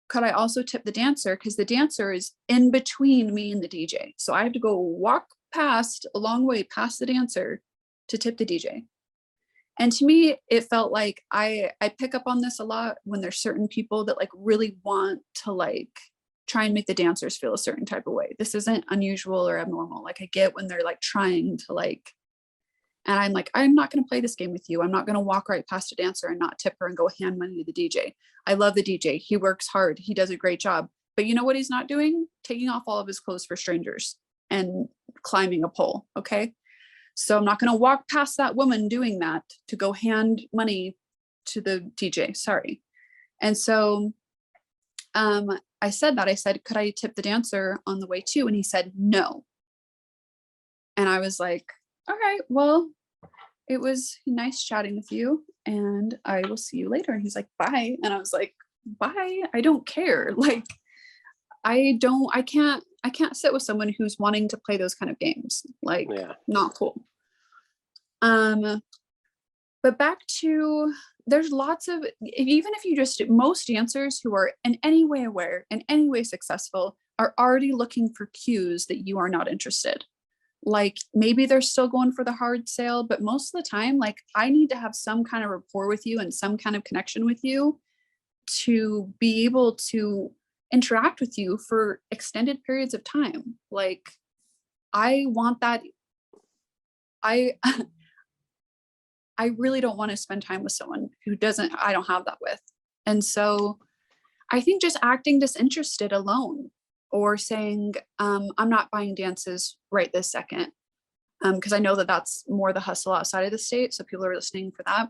Could I also tip the dancer? Because the dancer is in between me and the DJ. So I have to go walk past a long way past the dancer to tip the DJ." And to me, it felt like I pick up on this a lot when there's certain people that like really want to like try and make the dancers feel a certain type of way. This isn't unusual or abnormal. Like, I get when they're like trying to like, and I'm like, I'm not going to play this game with you. I'm not going to walk right past a dancer and not tip her and go hand money to the DJ. I love the DJ. He works hard. He does a great job. But you know what he's not doing? Taking off all of his clothes for strangers and climbing a pole. Okay. So I'm not going to walk past that woman doing that to go hand money to the DJ. Sorry. And so I said, could I tip the dancer on the way too? And he said, no. And I was like, all right, well, it was nice chatting with you and I will see you later. And he's like, bye. And I was like, bye. I don't care. Like, I can't sit with someone who's wanting to play those kind of games. Like, Yeah. not cool. But back to, there's lots of, even if you just, most dancers who are in any way aware, in any way successful, are already looking for cues that you are not interested. Like, maybe they're still going for the hard sale, but most of the time, like, I need to have some kind of rapport with you and some kind of connection with you to be able to interact with you for extended periods of time. Like, I want that. I really don't want to spend time with someone who I don't have that with. And so I think just acting disinterested alone, or saying, I'm not buying dances right this second. Because I know that that's more the hustle outside of the state. So people are listening for that.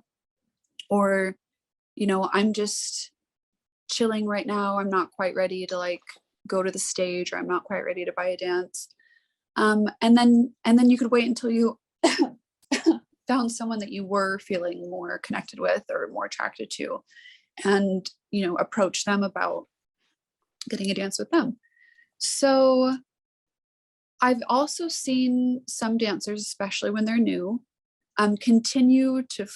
Or, I'm just chilling right now. I'm not quite ready to like go to the stage, or I'm not quite ready to buy a dance. And then you could wait until you found someone that you were feeling more connected with or more attracted to, and approach them about getting a dance with them. So I've also seen some dancers, especially when they're new, continue to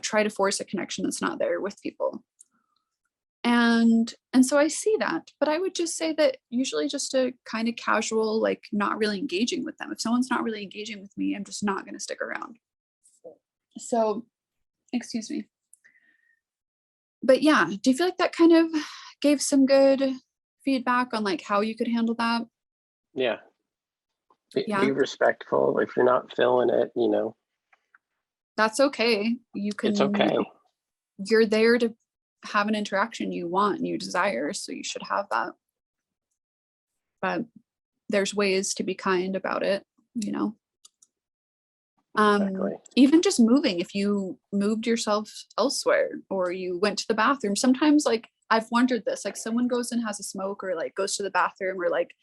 try to force a connection that's not there with people. And so I see that, but I would just say that usually just a kind of casual, like, not really engaging with them. If someone's not really engaging with me, I'm just not going to stick around. So, excuse me. But yeah, do you feel like that kind of gave some good feedback on like how you could handle that? Yeah. Yeah. Be respectful. If you're not feeling it, That's okay. You can, it's okay. You're there to have an interaction you want and you desire, so you should have that. But there's ways to be kind about it, Exactly. Even just moving, if you moved yourself elsewhere or you went to the bathroom, sometimes, like, I've wondered this, like, someone goes and has a smoke, or like goes to the bathroom, or like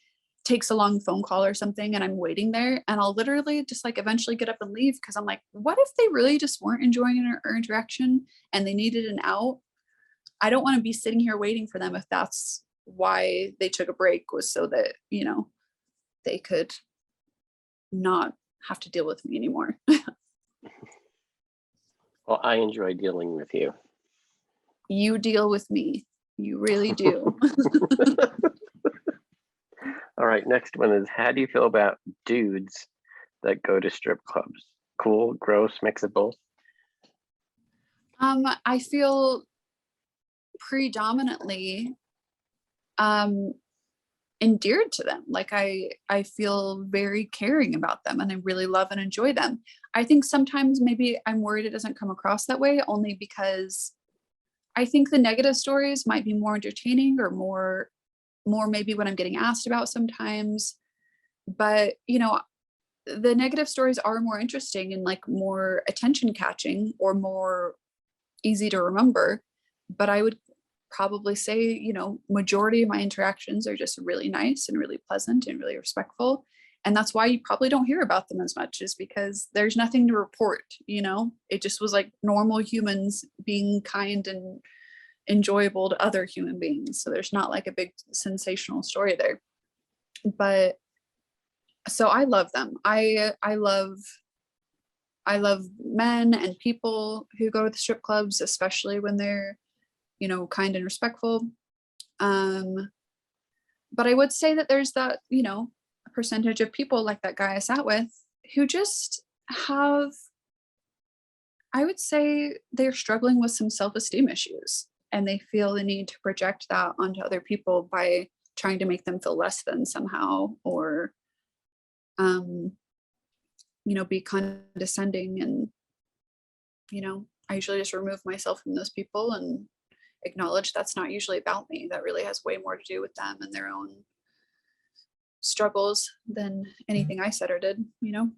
takes a long phone call or something, and I'm waiting there, and I'll literally just like eventually get up and leave, because I'm like, what if they really just weren't enjoying our interaction and they needed an out? I don't want to be sitting here waiting for them if that's why they took a break, was so that, they could not have to deal with me anymore. Well, I enjoy dealing with you. You deal with me. You really do. right, next one is, how do you feel about dudes that go to strip clubs? Cool, gross, mix of both? I feel predominantly endeared to them. Like I feel very caring about them and I really love and enjoy them. I think sometimes maybe I'm worried it doesn't come across that way, only because I think the negative stories might be more entertaining or more maybe what I'm getting asked about sometimes. But you know, the negative stories are more interesting and like more attention catching or more easy to remember. But I would probably say, you know, majority of my interactions are just really nice and really pleasant and really respectful. And that's why you probably don't hear about them as much, is because there's nothing to report, you know? It just was like normal humans being kind and enjoyable to other human beings. So there's not like a big sensational story there. But so I love them. I love men and people who go to the strip clubs, especially when they're, you know, kind and respectful. But I would say that there's that, you know, a percentage of people like that guy I sat with who just have, I would say they're struggling with some self-esteem issues and they feel the need to project that onto other people by trying to make them feel less than somehow, or you know, be condescending. And you know, I usually just remove myself from those people and acknowledge that's not usually about me. That really has way more to do with them and their own struggles than anything I said or did, you know?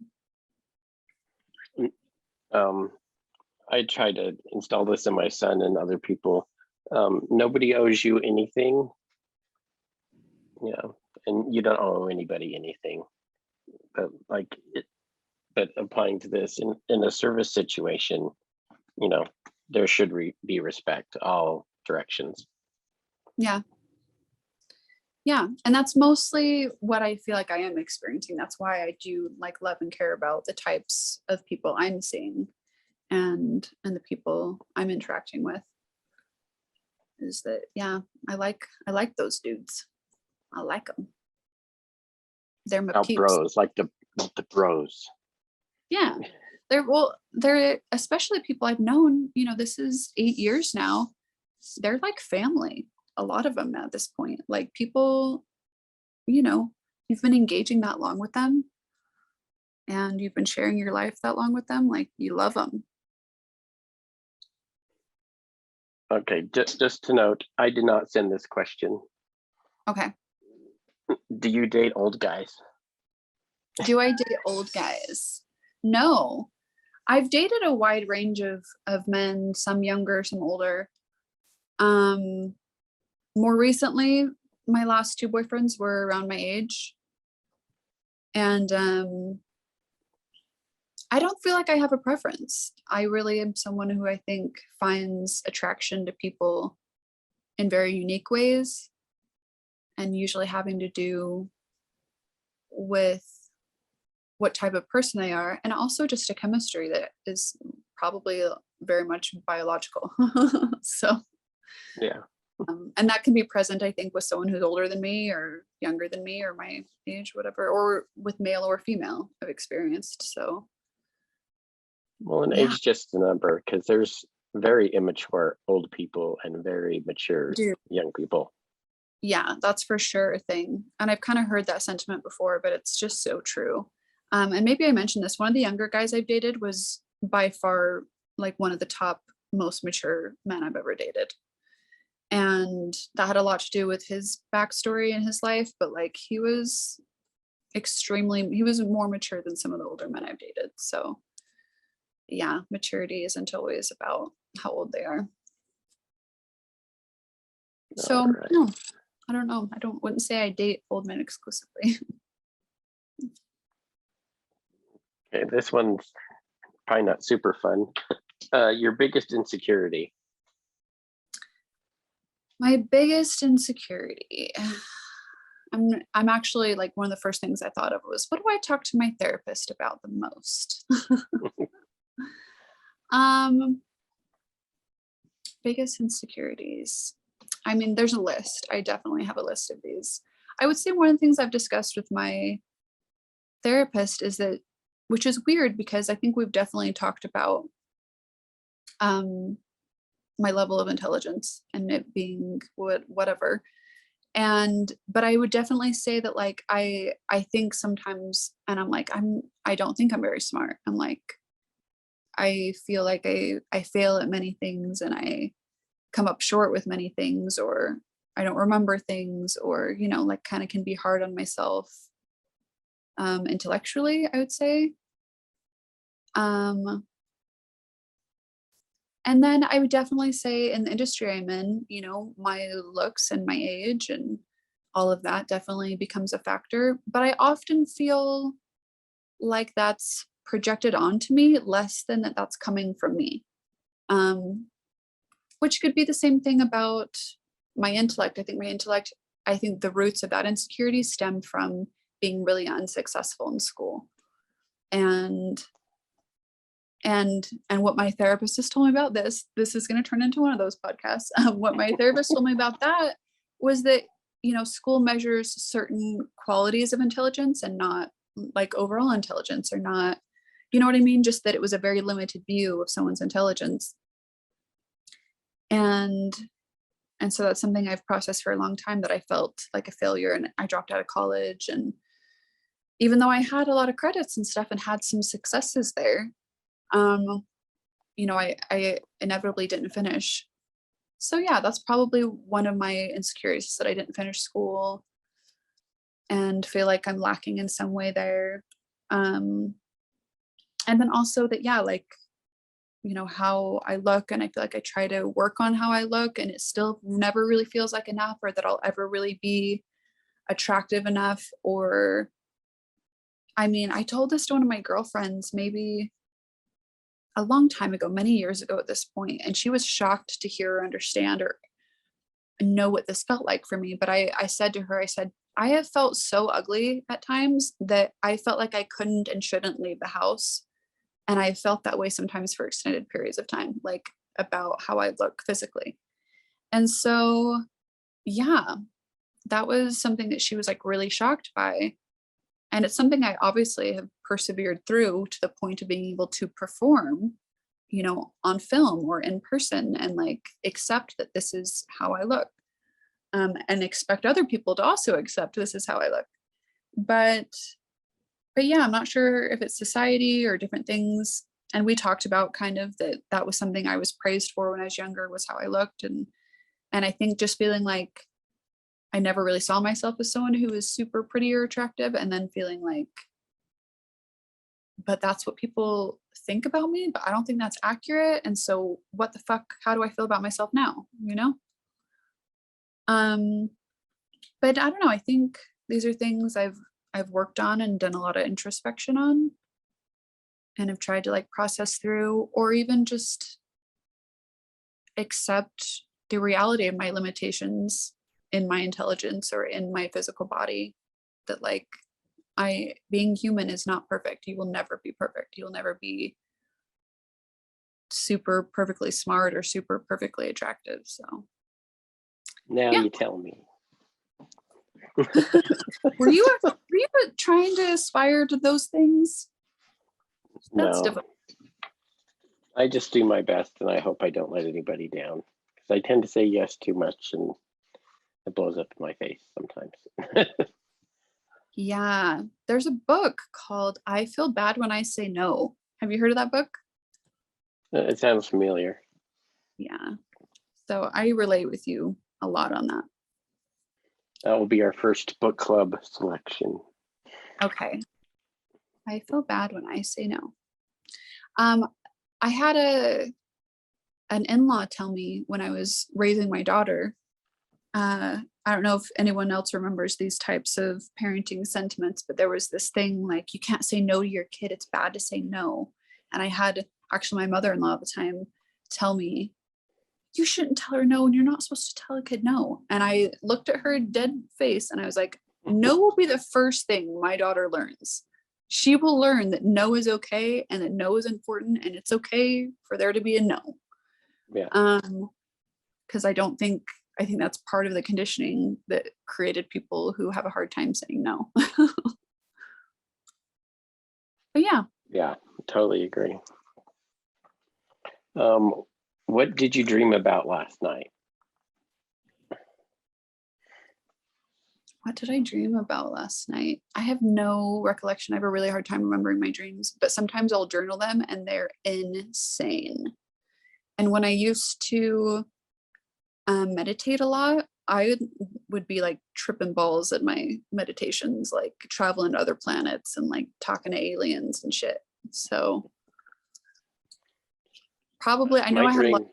I try to install this in my son and other people. Nobody owes you anything. Yeah, and you don't owe anybody anything. But but applying to this in a service situation, you know, there should be respect all directions. Yeah. Yeah. And that's mostly what I feel like I am experiencing. That's why I do like love and care about the types of people I'm seeing and the people I'm interacting with. Is that, yeah, I like those dudes. I like them. They're my peeps. Bros, like the bros. Yeah. They're especially people I've known, you know, this is 8 years now. They're like family, a lot of them at this point. Like people, you know, you've been engaging that long with them and you've been sharing your life that long with them, like you love them. Okay, just to note, I did not send this question. Okay. Do you date old guys? Do I date old guys? No. I've dated a wide range of men, some younger, some older. More recently, my last 2 boyfriends were around my age. And I don't feel like I have a preference. I really am someone who I think finds attraction to people in very unique ways, and usually having to do with what type of person they are, and also just a chemistry that is probably very much biological. So Yeah. and that can be present, I think, with someone who's older than me or younger than me or my age, whatever, or with male or female I've experienced. So Well, an yeah. age just a number, because there's very immature old people and very mature Dude. young people. Yeah, that's for sure a thing. And I've kind of heard that sentiment before, but it's just so true. And maybe I mentioned this, one of the younger guys I've dated was by far like one of the top most mature men I've ever dated. And that had a lot to do with his backstory in his life, but like he was more mature than some of the older men I've dated. So yeah, maturity isn't always about how old they are. So Right. no, I don't know. Wouldn't say I date old men exclusively. Okay, this one's probably not super fun. Your biggest insecurity? My biggest insecurity. I'm actually like one of the first things I thought of was, what do I talk to my therapist about the most? Biggest insecurities. I mean, there's a list. I definitely have a list of these. I would say one of the things I've discussed with my therapist is that, which is weird because I think we've definitely talked about my level of intelligence and it being whatever. But I would definitely say that like I think sometimes, and I'm like, I don't think I'm very smart. I'm like, I feel like I fail at many things and I come up short with many things, or I don't remember things, or, you know, like kind of can be hard on myself intellectually, I would say. And then I would definitely say in the industry I'm in, you know, my looks and my age and all of that definitely becomes a factor. But I often feel like that's projected onto me less than that's coming from me. Which could be the same thing about my intellect. I think the roots of that insecurity stem from being really unsuccessful in school. And what my therapist has told me about this is going to turn into one of those podcasts. What my therapist told me about that was that, you know, school measures certain qualities of intelligence and not like overall intelligence, or not, you know what I mean? Just that it was a very limited view of someone's intelligence. And so that's something I've processed for a long time, that I felt like a failure and I dropped out of college. And even though I had a lot of credits and stuff and had some successes there, you know, I inevitably didn't finish. So yeah, that's probably one of my insecurities, is that I didn't finish school and feel like I'm lacking in some way there. And then also that, yeah, like, you know, how I look, and I feel like I try to work on how I look and it still never really feels like enough, or that I'll ever really be attractive enough. Or, I mean, I told this to one of my girlfriends maybe a long time ago, many years ago at this point, and she was shocked to hear or understand or know what this felt like for me. But I said to her, I said, I have felt so ugly at times that I felt like I couldn't and shouldn't leave the house. And I felt that way sometimes for extended periods of time, like about how I look physically. And so, yeah, that was something that she was like really shocked by. And it's something I obviously have persevered through to the point of being able to perform, you know, on film or in person, and like accept that this is how I look, and expect other people to also accept this is how I look. But yeah, I'm not sure if it's society or different things. And we talked about kind of that was something I was praised for when I was younger, was how I looked. And I think just feeling like I never really saw myself as someone who was super pretty or attractive, and then feeling like, but that's what people think about me, but I don't think that's accurate. And so what the fuck, how do I feel about myself now? You know? But I don't know. I think these are things I've worked on and done a lot of introspection on, and have tried to like process through, or even just accept the reality of my limitations in my intelligence or in my physical body. That like, being human is not perfect. You will never be perfect. You will never be super perfectly smart or super perfectly attractive. So Now yeah. you tell me. Were you trying to aspire to those things? That's No, difficult. I just do my best, and I hope I don't let anybody down, because I tend to say yes too much and it blows up in my face sometimes. Yeah, there's a book called I Feel Bad When I Say No. Have you heard of that book? It sounds familiar. Yeah. So I relate with you a lot on that. That will be our first book club selection. Okay. I feel bad when I say no. I had an in-law tell me when I was raising my daughter. I don't know if anyone else remembers these types of parenting sentiments, but there was this thing like, you can't say no to your kid. It's bad to say no. And I had actually my mother-in-law at the time tell me, you shouldn't tell her no, and you're not supposed to tell a kid no. And I looked at her dead face and I was like, no will be the first thing my daughter learns. She will learn that no is okay, and that no is important, and it's okay for there to be a no. Yeah. Because I don't think I think that's part of the conditioning that created people who have a hard time saying no. But yeah. Yeah, totally agree. What did you dream about last night? What did I dream about last night? I have no recollection. I have a really hard time remembering my dreams, but sometimes I'll journal them and they're insane. And when I used to meditate a lot, I would be like tripping balls at my meditations, like traveling to other planets and like talking to aliens and shit. So probably, I know I had a lot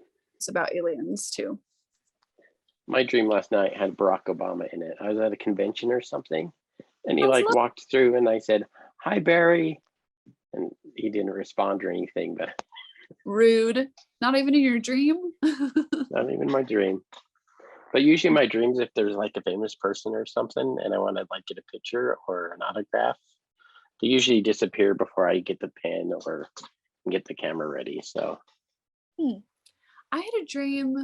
about aliens too. My dream last night had Barack Obama in it. I was at a convention or something, and he like walked through, and I said, "Hi, Barry," and he didn't respond or anything. But rude. Not even in your dream. not even my dream. But usually my dreams, if there's like a famous person or something, and I want to like get a picture or an autograph, they usually disappear before I get the pen or get the camera ready. So I had a dream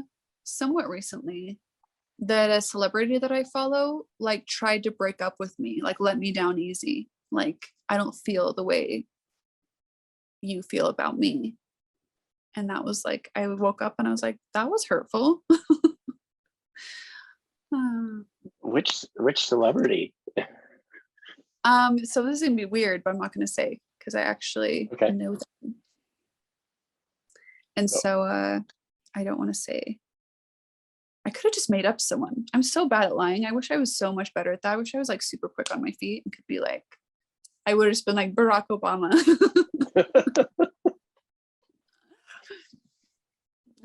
somewhat recently that a celebrity that I follow like tried to break up with me, like let me down easy. Like, I don't feel the way you feel about me. And that was like, I woke up and I was like, that was hurtful. which celebrity? So this is gonna be weird, but I'm not gonna say because I actually know them. And so I don't want to say. I could have just made up someone. I'm so bad at lying. I wish I was so much better at that. I wish I was like super quick on my feet and could be like, I would have just been like Barack Obama.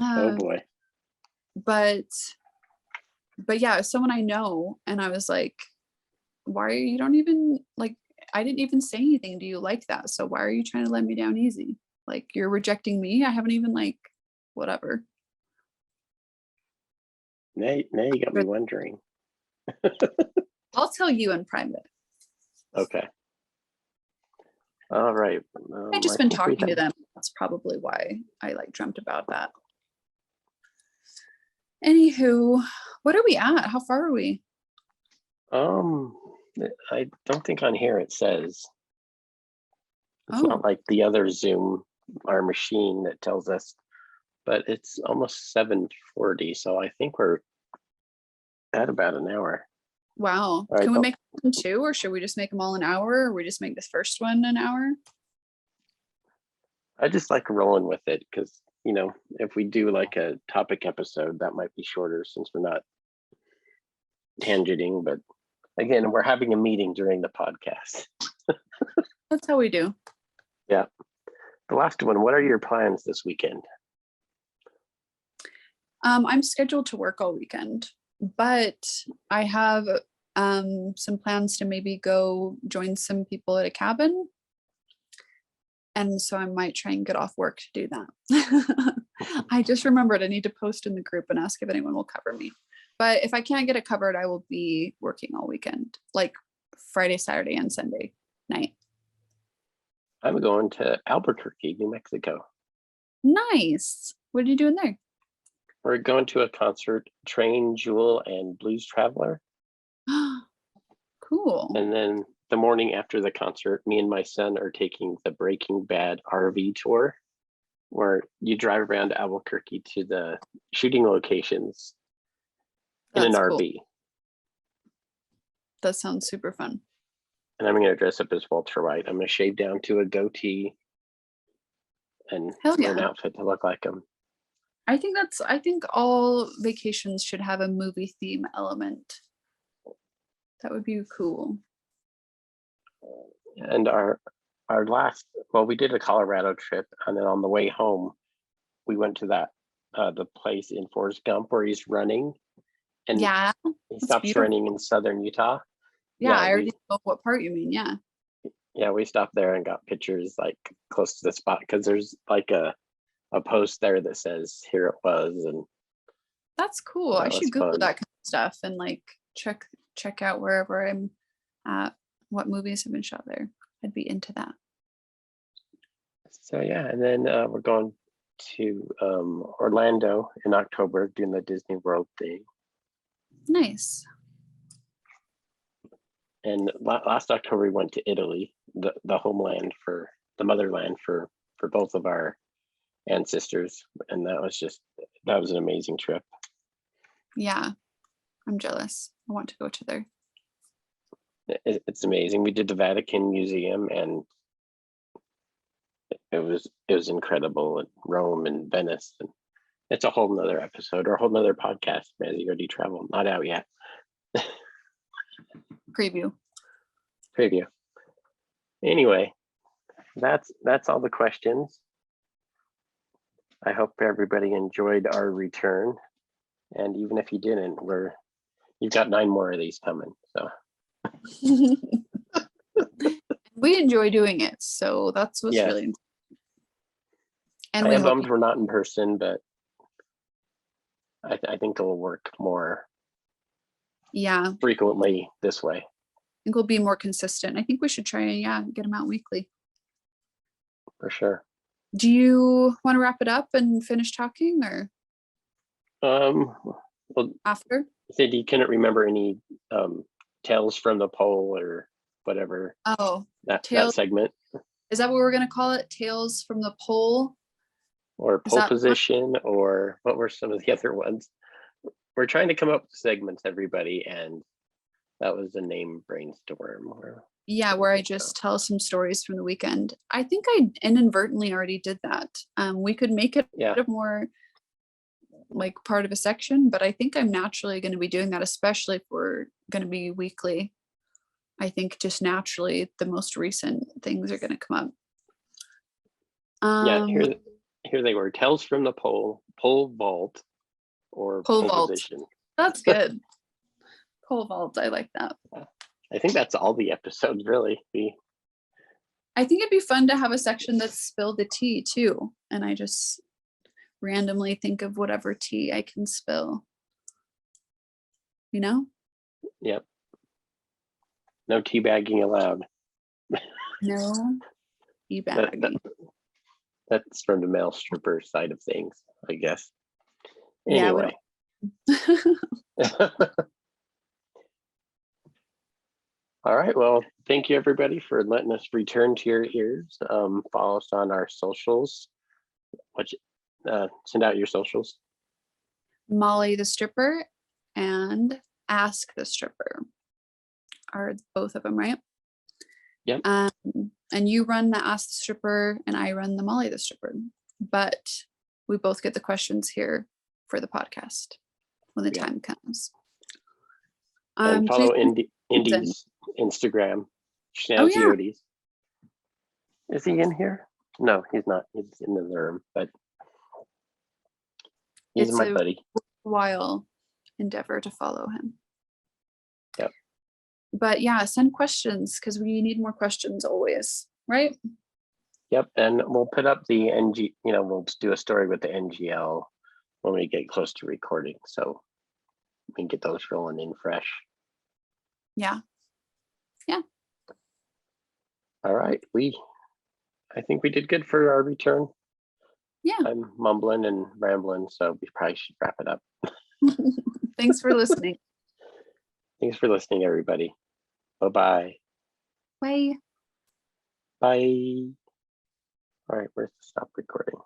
Oh boy. But yeah, someone I know, and I was like, why are you don't even like, I didn't even say anything. Do you like that? So why are you trying to let me down easy? Like, you're rejecting me. I haven't even like, whatever. Now you got me wondering. I'll tell you in private. Okay. All right. I've just been talking to them. That's probably why I like dreamt about that. Anywho, what are we at? How far are we? I don't think on here it says. It's Oh, not like the other Zoom, our machine that tells us, but it's almost 7:40. So I think we're at about an hour. wow. All right, can we make them two, or should we just make them all an hour, or we just make this first one an hour? I just like rolling with it because, you know, if we do like a topic episode, that might be shorter since we're not tangenting. But again, we're having a meeting during the podcast. That's how we do. Yeah. The last one, what are your plans this weekend? I'm scheduled to work all weekend, but I have some plans to maybe go join some people at a cabin. And so I might try and get off work to do that. I just remembered I need to post in the group and ask if anyone will cover me. But if I can't get it covered, I will be working all weekend, like Friday, Saturday, and Sunday night. I'm going to Albuquerque, New Mexico. Nice. What are you doing there? We're going to a concert, Train, Jewel, and Blues Traveler. Cool. And then the morning after the concert, me and my son are taking the Breaking Bad RV tour, where you drive around Albuquerque to the shooting locations in an RV. That sounds super fun. And I'm going to dress up as Walter White. I'm going to shave down to a goatee and wear an outfit to look like him. I think all vacations should have a movie theme element. That would be cool. And our last, well, we did a Colorado trip, and then on the way home, we went to that the place in Forrest Gump where he's running, and he stops running in southern Utah. Yeah, I already know what part you mean. Yeah, we stopped there and got pictures like close to the spot because there's like a post there that says here it was, and that's cool. I should Google that kind of stuff and like check out wherever I'm at, what movies have been shot there. I'd be into that. So yeah, and then we're going to Orlando in October doing the Disney World thing. Nice. And last October we went to Italy, the homeland for the motherland for both of our ancestors, and that was an amazing trip. Yeah, I'm jealous. I want to go to there. It's amazing. We did the Vatican Museum, and it was incredible. And Rome and Venice, and it's a whole nother episode or a whole nother podcast. As you already travel, not out yet. Preview. Anyway, that's all the questions. I hope everybody enjoyed our return, and even if you didn't, you've got 9 more of these coming. So we enjoy doing it, so that's what's really important. And I am bummed we're not in person, but I think it'll work more frequently this way. I think we'll be more consistent. I think we should try and get them out weekly. For sure. Do you want to wrap it up and finish talking, or well, after? Said you couldn't remember any tales from the poll or whatever. Oh, that segment. Is that what we're gonna call it? Tales from the poll? Or pole position, or what were some of the other ones? We're trying to come up with segments, everybody, and that was the name brainstorm. Where I just tell some stories from the weekend. I think I inadvertently already did that. We could make it a more like part of a section, but I think I'm naturally going to be doing that, especially if we're going to be weekly. I think just naturally the most recent things are going to come up. Here they were: tales from the pole vault, or pole vault. Position. That's good. Pole vault. I like that. I think that's all the episodes, really. I think it'd be fun to have a section that's spill the tea too, and I just randomly think of whatever tea I can spill. You know? Yep. No tea bagging allowed. No tea bagging. That's from the male stripper side of things, I guess. Anyway. All right. Well, thank you everybody for letting us return to your ears. Follow us on our socials. Send out your socials. Molly the Stripper and Ask the Stripper are both of them, right? Yep. And you run the Ask the Stripper and I run the Molly the Stripper, but we both get the questions here for the podcast when the time comes. And follow Indy's Instagram, Schnauziodis. Is he in here? No, he's not. He's in the room, but he's my buddy. While endeavor to follow him. Yep. But yeah, send questions because we need more questions always, right? Yep. And we'll put up the we'll do a story with the NGL when we get close to recording, so we can get those rolling in fresh. Yeah. All right. I think we did good for our return. Yeah. I'm mumbling and rambling, so we probably should wrap it up. Thanks for listening. Thanks for listening, everybody. Bye-bye. Bye. Bye. All right, where's the stop recording?